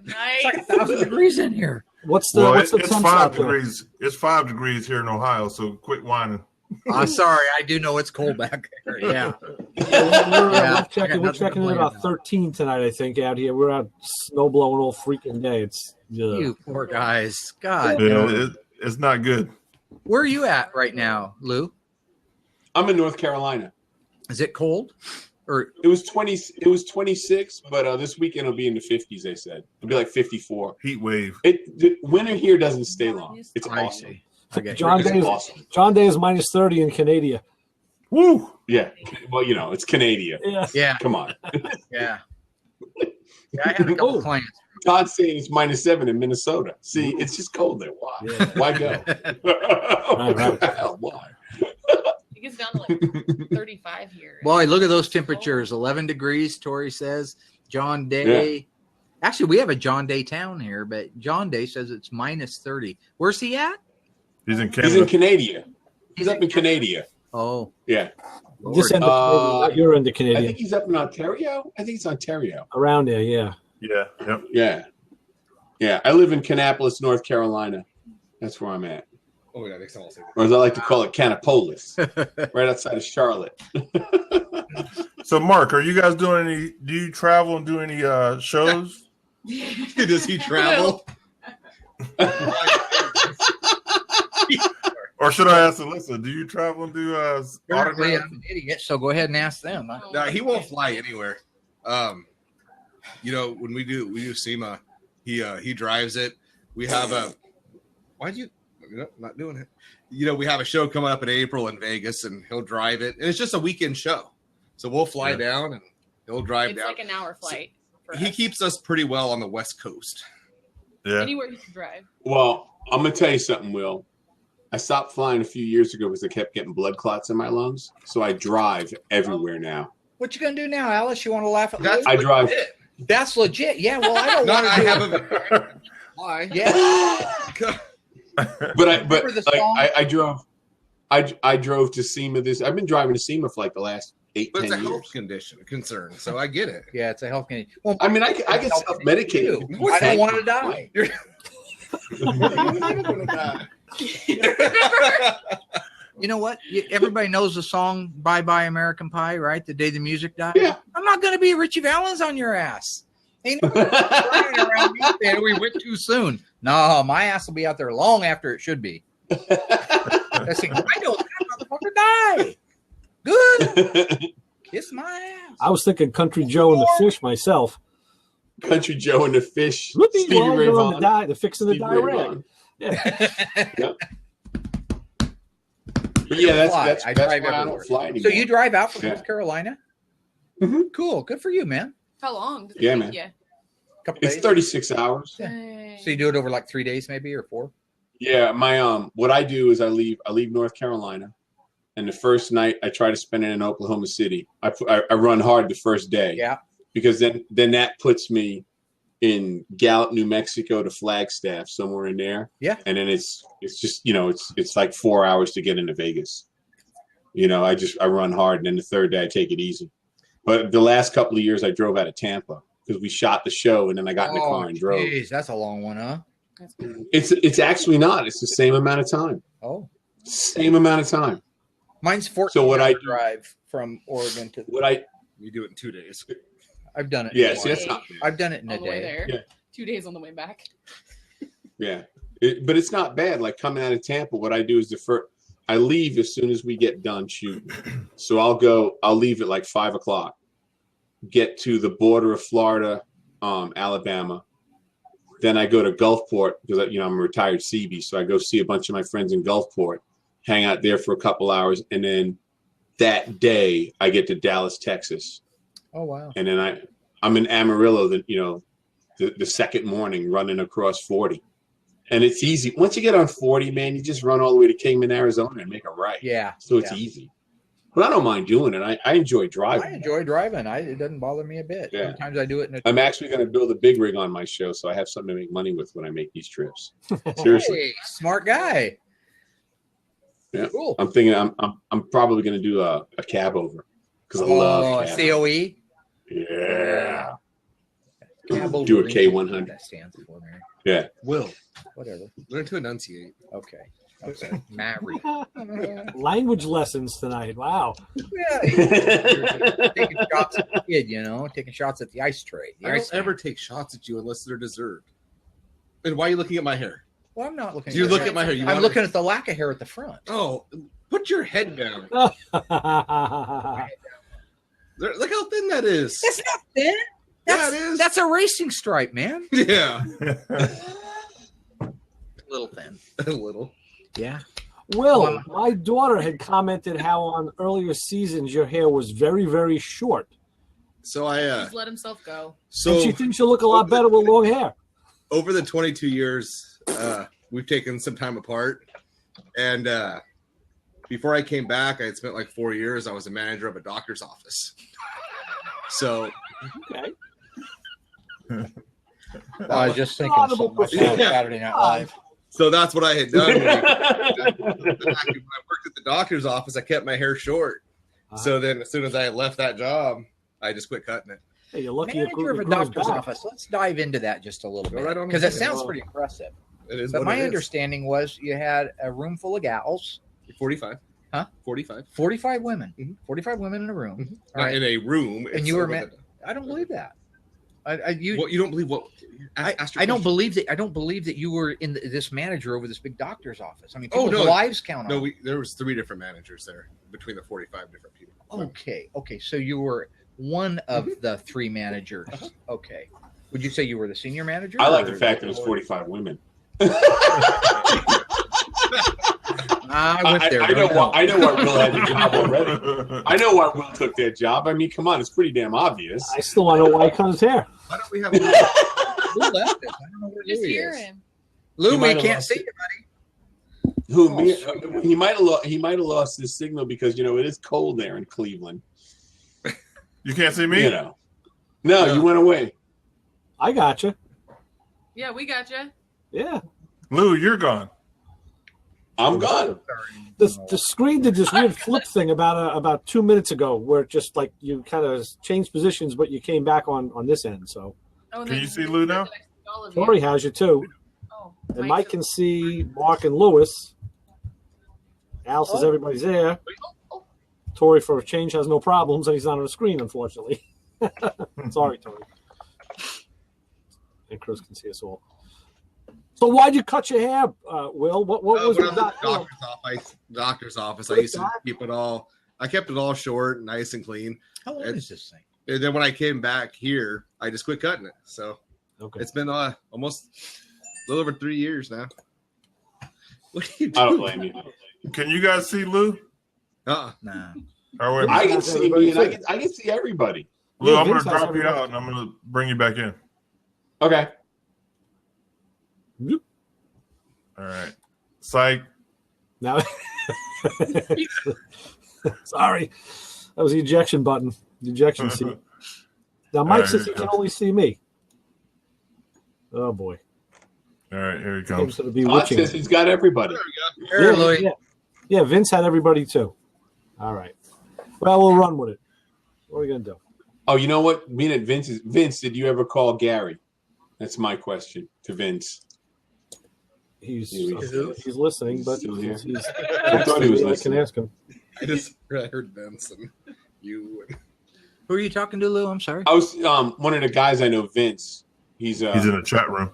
It's like nice. 1,000 degrees in here. What's the Well, what's the it's temps 5 out there? degrees. It's 5 degrees here in Ohio. So quit whining. I'm sorry. I do know it's cold back there. Yeah. We're checking nothing to in complain about about. 13 tonight, I think, out here. We're out snow blowing all freaking day. It's You poor guys. God. Yeah, it's not good. Where are you at right now, Lou? I'm in North Carolina. Is it cold? Or It was 20. It was 26, but this weekend it'll be in the 50s. They said it'll be like 54. Heat wave. The winter here doesn't stay long. It's I awesome. see. Okay. John It's Day is awesome. John Day is minus 30 in Canada. Woo! Yeah. Well, it's Canada. Yeah. Yeah. Come on. Yeah. I had a couple clients. Todd's saying it's -7 in Minnesota. See, it's just cold there. Why? Yeah. Why go? Right. Why? It gets down to like 35 here. Boy, look at those temperatures. 11 degrees, Tori says. John Day. Actually, we have a John Day town here, but John Day says it's -30. Where's he at? He's in He's Canada. in Canada. He's up in Canada. Oh, Yeah. This end of Canada, your end of I Canadian. think he's up in Ontario. I think it's Ontario. Around there, yeah. Yeah. Yep. Yeah. Yeah. I live in Kannapolis, North Carolina. That's where I'm at. Oh, yeah, next time I'll say Or as I like to call it, Cannapolis, right outside of Charlotte. So, Mark, are you guys doing any? Do you travel and do any shows? that. Does he travel? Or should I ask Alyssa? Do you travel and do Apparently, autograph? I'm an idiot, so go ahead and ask them. No, he won't fly anywhere. When we do SEMA, he drives it. We have not doing it. We have a show coming up in April in Vegas, and he'll drive it, and it's just a weekend show. So we'll fly down, and he'll drive It's down. like an hour flight. He keeps us pretty well on the West Coast. Yeah. Anywhere he can drive. Well, I'm gonna tell you something, Will. I stopped flying a few years ago because I kept getting blood clots in my lungs. So I drive everywhere now. What you gonna do now, Alice? You want to laugh at That's Lou? I drive. That's legit. Yeah. Well, I don't No, want to. I haven't. Why? Yeah. Remember the song? I drove to SEMA I've been driving to SEMA for like the last 8-10 But it's a years. health concern, so I get it. Yeah, it's a health condition. Well, I mean, I get self-medicated. I don't want to die. You know what? Everybody knows the song "Bye Bye American Pie," right? The day the music died. Yeah. I'm not going to be Richie Valens on your ass. Ain't nobody running around me saying we went too soon. No, my ass will be out there long after it should be. I think I know that motherfucker die. Good. Kiss my ass. I was thinking Country Joe and the Fish myself. Country Joe and the Fish. Look at Stevie you, Ray Vaughan. the fixing the Stevie Ray diarrhea. Vaughan. Yeah. Yep. But yeah, that's I why drive I everywhere. don't fly anymore. So you drive out from Yeah. North Carolina? Mhm. Cool. Good for you, man. How long? Does it Yeah, take man. you? Couple It's days. 36 hours. Dang. So you do it over like 3 days, maybe, or 4? Yeah, my what I do is I leave North Carolina, and the first night I try to spend it in Oklahoma City. I run hard the first day. Yeah. Because then that puts me in Gallup, New Mexico to Flagstaff, somewhere in there. Yeah. And then it's just it's like 4 hours to get into Vegas. I run hard, and then the third day I take it easy. But the last couple of years I drove out of Tampa because we shot the show, and then I got in the car and drove. Geez, that's a long one, huh? It's actually not. It's the same amount of time. Oh. Same amount of time. Mine's 14 So what I do- drive from Oregon to We do it in 2 days. I've done it. Yeah, see, that's not I've done it in On a the way day. there. Yeah. 2 days on the way back. Yeah, but it's not bad. Like coming out of Tampa, what I do is I leave as soon as we get done shooting. So I'll leave at like 5:00, get to the border of Florida, Alabama. Then I go to Gulfport because I'm a retired CB, so I go see a bunch of my friends in Gulfport, hang out there for a couple hours, and then that day I get to Dallas, Texas. Oh wow! And then I'm in Amarillo, the second morning running across 40. And it's easy. Once you get on 40, man, you just run all the way to Kingman, Arizona and make a right. Yeah. So it's easy. But I don't mind doing it. I enjoy driving. I enjoy driving. It doesn't bother me a bit. Yeah. Sometimes I do it in a I'm actually going to build a big rig on my show so I have something to make money with when I make these trips. Seriously. Hey, smart guy. Yeah. Cool. I'm thinking I'm probably going to do a cab over because I love cab. COE. Yeah. Cabo Do a Marine. K100. That stands for Mary. Yeah. Will, Whatever. learn to enunciate. Okay. Okay. Mary. Language lessons tonight. Wow. Yeah. Taking shots at the kid, taking shots at the ice tray. The I ice don't ever take shots at you unless they're deserved. And why are you looking at my hair? Well, I'm not looking. You at look your at my hair. You I'm wanna- looking at the lack of hair at the front. Oh, put your head down. That's Look how thin that is. That's not thin. Yeah, it is. That's a racing stripe, man. Yeah, A little thin. a little. Yeah. Will, my daughter had commented how on earlier seasons your hair was very, very short. So I Just let himself go. And she thinks you look a lot better with long hair. over the 22 years, we've taken some time apart. And before I came back, I had spent like 4 years. I was a manager of a doctor's office. So Okay. I was just thinking so much about Saturday Night Live. So that's what I had done. When I worked at the doctor's office, I kept my hair short. So then as soon as I left that job, I just quit cutting it. Hey, you're lucky Manager of a doctor's office. Let's dive into that just a little Go bit right on because it ahead. sounds pretty impressive. It is But what my it is. understanding was you had a room full of gals, 45. Huh? 45. 45 women. Mhm. 45 women in a room. All Not right. in a room. And you were it's I don't believe that. What you don't believe? What? Ask your I don't question. believe that. I don't believe that you were in this manager over this big doctor's office. I mean, Oh, people's no. lives count on. No, there was 3 different managers there between the 45 different people. Okay. So you were one of the 3 managers. Okay. Would you say you were the senior manager? I like or- the fact that it was 45 women. I went there. I know why Will had the job already. I know why Will took that job. I mean, come on, it's pretty damn obvious. I still want to know why he cut his hair. Why don't we have? Lou left us. I don't know where Just Louis hear is. him. Lou, He we might have can't lost see it. you, buddy. Who? Oh, Me, sweet. he might have lost his signal because it is cold there in Cleveland. You can't see me? No, you went away. I got you. Yeah, we got you. Yeah. Lou, you're gone. I'm gone. The screen did this weird flip thing about 2 minutes ago, where it just like you kind of changed positions, but you came back on this end. So Oh, and Can then you see Lou now? all of you. Tori has you too, Oh, and Mike can see Mark and Lewis. Al says everybody's there. Tori, for a change, has no problems, and he's not on the screen, unfortunately. Sorry, Tori. And Chris can see us all. So why'd you cut your hair, Will? What was When I it? was at the doctor's office, I used to keep it all. I kept it all short, nice and clean. How long is this thing? And then when I came back here, I just quit cutting it. So Okay. it's been almost a little over 3 years now. What are you I don't doing? blame you. Can you guys see Lou? Nah. Or wait, I can see me, and I can see everybody. Lou, Yeah, I'm going Vince to has drop you everybody. out, and I'm going to bring you back in. Okay. All right. Psych. Now, sorry, that was the ejection button, the ejection seat. Now, Mike All says right, he here can we only see me. Oh boy, All right, here he seems comes. to be Todd witching. says he's got everybody. Here, Yeah, Louis. yeah, Vince had everybody too. All right, well, we'll run with it. What are we gonna do? Oh, you know what? Being at Vince, did you ever call Gary? That's my question to Vince. He's listening, but Still here? he's I thought he was I can listening. ask him. I just heard Vince and you. Who are you talking to, Lou? I'm sorry. I was one of the guys I know, Vince. He's He's in the chat room.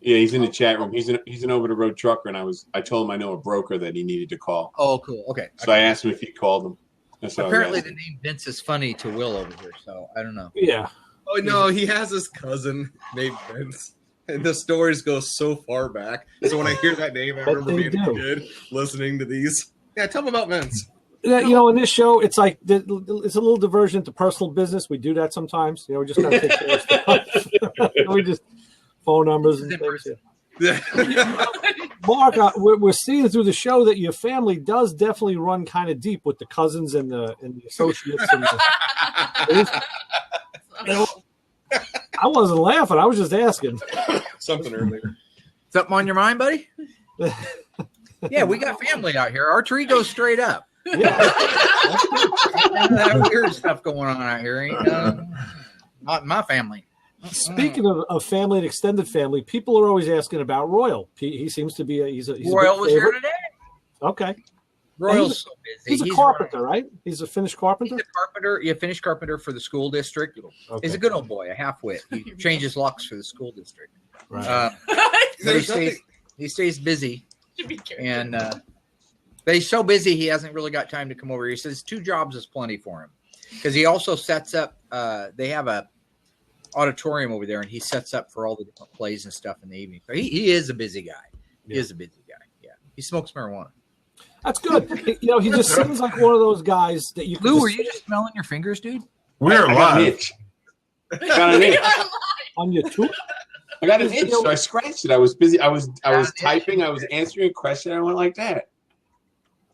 yeah, he's in the chat room. He's an over the road trucker, and I told him I know a broker that he needed to call. Oh, cool. Okay. So I asked him if he called him. That's all I Apparently, asked the him. name Vince is funny to Will over here, so I don't know. Yeah, Oh no, he has his cousin named Vince. And the stories go so far back. So when I hear that name, I But remember they being a do. kid listening to these. Yeah, tell them about Vince. Yeah, you know, in this show, it's like it's a little diversion to personal business. We do that sometimes. You know, we just gotta take care of stuff. We just phone numbers and things. Yeah. Mark, we're seeing through the show that your family does definitely run kind of deep with the cousins and the associates. And you know, I wasn't laughing. I was just asking. Something earlier. Something on your mind, buddy? Yeah, we got family out here. Our tree goes straight up. Yeah. That weird stuff going on out here. Ain't not my family. Speaking of family and extended family, people are always asking about Royal. He seems to be he's a Royal big was here favorite. today. Okay, Royal's so busy. he's a carpenter, right? He's a finished carpenter. He's a carpenter. Yeah, finished carpenter for the school district. Okay. He's a good old boy, a half-wit. He changes locks for the school district. Right. But he stays busy. Should be careful. And but he's so busy he hasn't really got time to come over. He says 2 jobs is plenty for him because he also sets up. They have a auditorium over there, and he sets up for all the different plays and stuff in the evening. So he is a busy guy. He is a busy guy. Yeah, he smokes marijuana. That's good. You know, he just seems like one of those guys that you. Can Lou, just are you just smelling your fingers, dude? We're I got an live. itch. I got an itch. on your tooth? I got an itch, so I scratched it. I was busy. I was Got an typing. I was answering a question. And I went like that.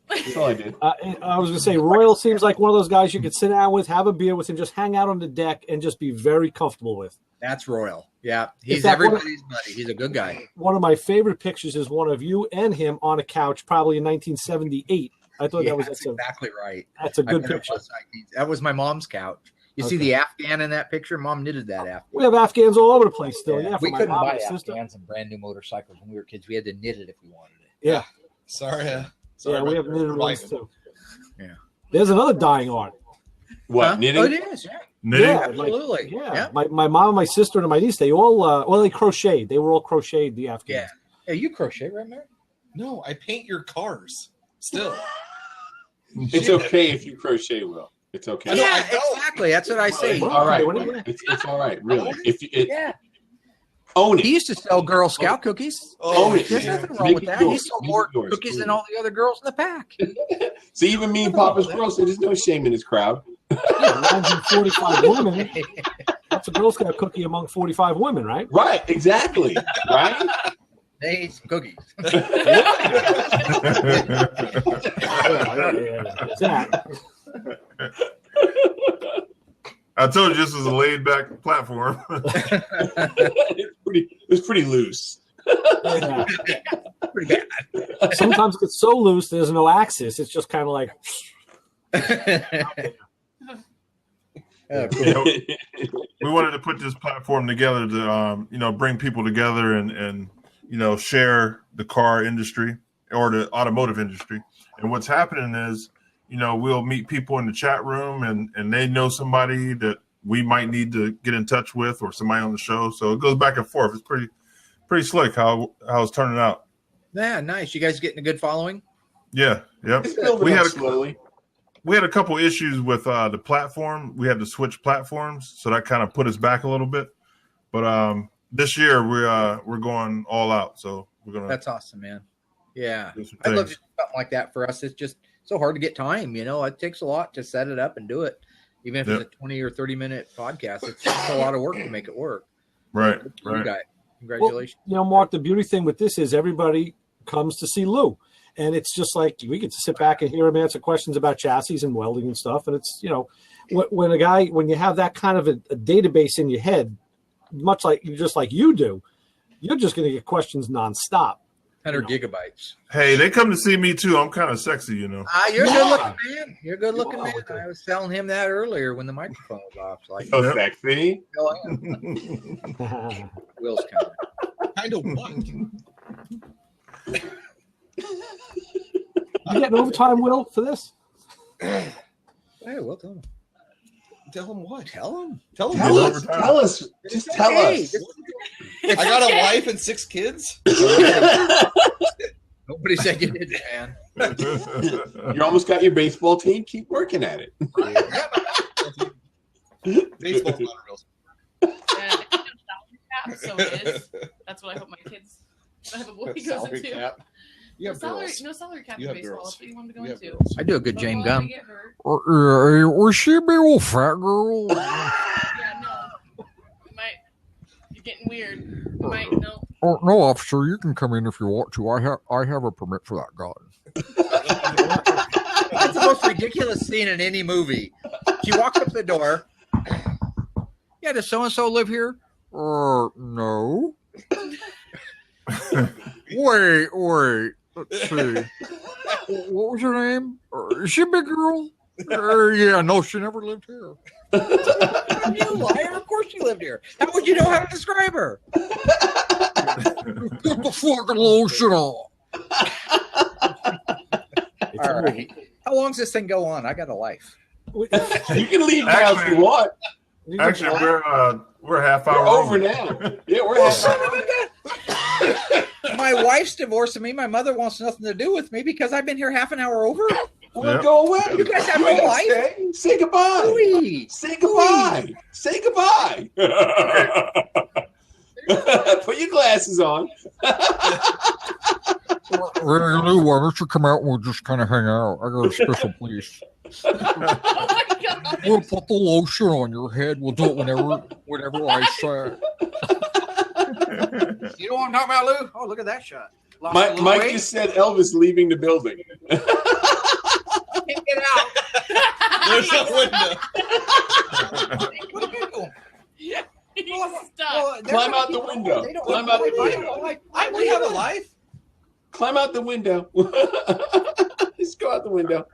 That's all I did. I was going to say, Royal seems like one of those guys you could sit down with, have a beer with, and just hang out on the deck and just be very comfortable with. That's Royal. Yeah, he's that one- everybody's buddy. He's a good guy. One of my favorite pictures is one of you and him on a couch, probably in 1978. I thought Yeah, that was that's that's exactly right. a good I bet it picture. was. That was my mom's couch. You see Okay. the Afghan in that picture? Mom knitted that Afghan. We have Afghans all over the place still. Yeah, for we my couldn't mom buy and sister. Afghans and brand new motorcycles when we were kids. We had to knit it if we wanted it. Yeah, Sorry. yeah, we about have your knitted ones life. too. Yeah. There's another dying art. What Huh? knitting? Oh, it is. Yeah. Knitting? Yeah, Absolutely. yeah. My mom and my sister and my niece, they all they crocheted. They were all crocheted the afternoon. Yeah, you crochet, right, Mary? No, I paint your cars. Still. It's okay if you crochet, Will. It's okay. Yeah, exactly. That's what I say. Well, All right. what do you- It's all right, really. If you He own it. used to sell Girl Scout cookies. Own it. There's man. nothing wrong Make with it that. He yours. sold Make more it yours, cookies please. than all the other girls in the pack. So even me and Papa's girl, so there's no shame in his crowd. 145 women. That's a Girl Scout cookie among 45 women, right? Right, exactly. Right? They ate some cookies. I told you this was a laid back platform. It's pretty loose. Yeah. Pretty bad. Sometimes it gets so loose there's no axis. It's just kind of like You know, we wanted to put this platform together to bring people together and share the car industry or the automotive industry. And what's happening is, we'll meet people in the chat room and they know somebody that we might need to get in touch with or somebody on the show. So it goes back and forth. It's pretty slick how it's turning out. Yeah, nice. You guys getting a good following? Yeah, yep. It's building We up had slowly. We had a couple issues with the platform. We had to switch platforms, so that kind of put us back a little bit. But this year we're going all out. So we're gonna. That's awesome, man. Yeah, do some I'd love things. to do something like that for us. It's just so hard to get time. It takes a lot to set it up and do it. Even if it's a 20 or 30-minute podcast, it's just a lot of work to make it work. Right. You guys, congratulations. Well, Mark, the beauty thing with this is everybody comes to see Lou. And it's just like we get to sit back and hear him answer questions about chassis and welding and stuff. And it's, when you have that kind of a database in your head, much like you do, you're just going to get questions nonstop. 100 gigabytes. Hey, they come to see me too. I'm kind of sexy, You're a good looking man. You're a good looking man. I was telling him that earlier when the microphone was off. Like, So sexy. hell yeah. Will's coming. Kind of what? You getting overtime, Will, for this? Hey, Will, tell him. Tell him what? Tell him. Tell him Tell what? us. Tell us. Just tell Okay. us. I got a wife and 6 kids. Nobody said you did, man. You almost got your baseball team. Keep working at it. Baseball's not a real sport. Yeah, I think it's salary cap, so it is. That's what I hope my kids. I have a boy who goes Salary into. cap. You have salary, girls. no salary cap You in have baseball. girls. That's what you want to go You have into. girls. I do a good But James while Gum. they get hurt, Was she a big old fat girl? yeah, no. You might. You're getting weird. You might no. Oh no, officer, you can come in if you want to. I have a permit for that gun. That's the most ridiculous scene in any movie. She walks up the door. Yeah, does so and so live here? No. Wait. Let's see. What was her name? Is she a big girl? Yeah, no, she never lived here. You liar! Of course she lived here. How would you know how to describe her? Put the fucking lotion on. All right. How long's this thing go on? I got a life. You can leave now if you want. Actually, we're a half We're hour over now. Yeah, we're half hour. My wife's divorcing me. My mother wants nothing to do with me because I've been here half an hour over. Well, go away. You guys have You no ain't life? stay. Say goodbye. Louis. Say goodbye. Say goodbye. Put your glasses on. Really, Lou, why don't you come out and we'll just kind of hang out? I got a special place. Oh my god. We'll put the lotion on your head. We'll do it whenever I say. You know what I'm talking about, Lou? Oh, look at that shot. Lost a Mike, little Mike weight. just said Elvis leaving the building. Can't get out. There's a window. What are you doing? He's Well, stuck. they're Climb gonna out the keep- window. They don't Climb out the window. I we have a life. Climb out the window. Just go out the window.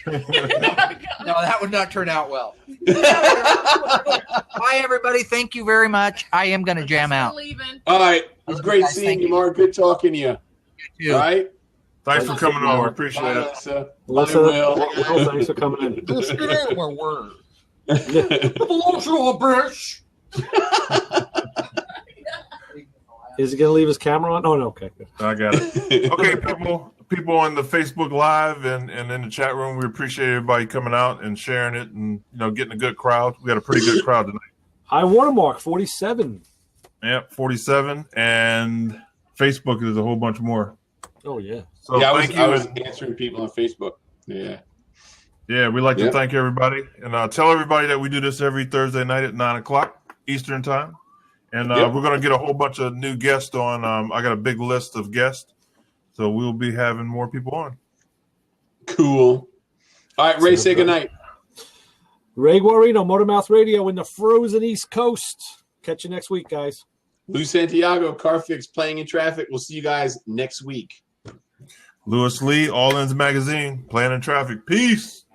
No, that would not turn out well. Bye, everybody. Thank you very much. I am going to jam out. Leaving. All right. It was great Guys, seeing thank you, you. Mark. Good talking to you. You All right. Thanks for coming on. We appreciate Bye, it. Lisa. Melissa, Bye, Will. Will, thanks for coming in. Just get out of my way. bitch. Is he going to leave his camera on? Oh, no. Okay. Good. I got it. Okay, people on the Facebook Live and in the chat room, we appreciate everybody coming out and sharing it and getting a good crowd. We got a pretty good crowd tonight. High watermark 47. Yep, 47, and Facebook is a whole bunch more. Oh yeah. So yeah, thank you. I was answering people on Facebook. Yeah. Yeah, we'd like Yeah. to thank everybody and tell everybody that we do this every Thursday night at 9:00 Eastern time. And Yep. we're going to get a whole bunch of new guests on. I got a big list of guests, so we'll be having more people on. Cool. All right, Ray, say goodnight. Ray Guarino, Motormouth Radio in the frozen East Coast. Catch you next week, guys. Lou Santiago, Carfix, Playing in Traffic. We'll see you guys next week. Lewis Lee, All Ends Magazine, Playing in Traffic. Peace.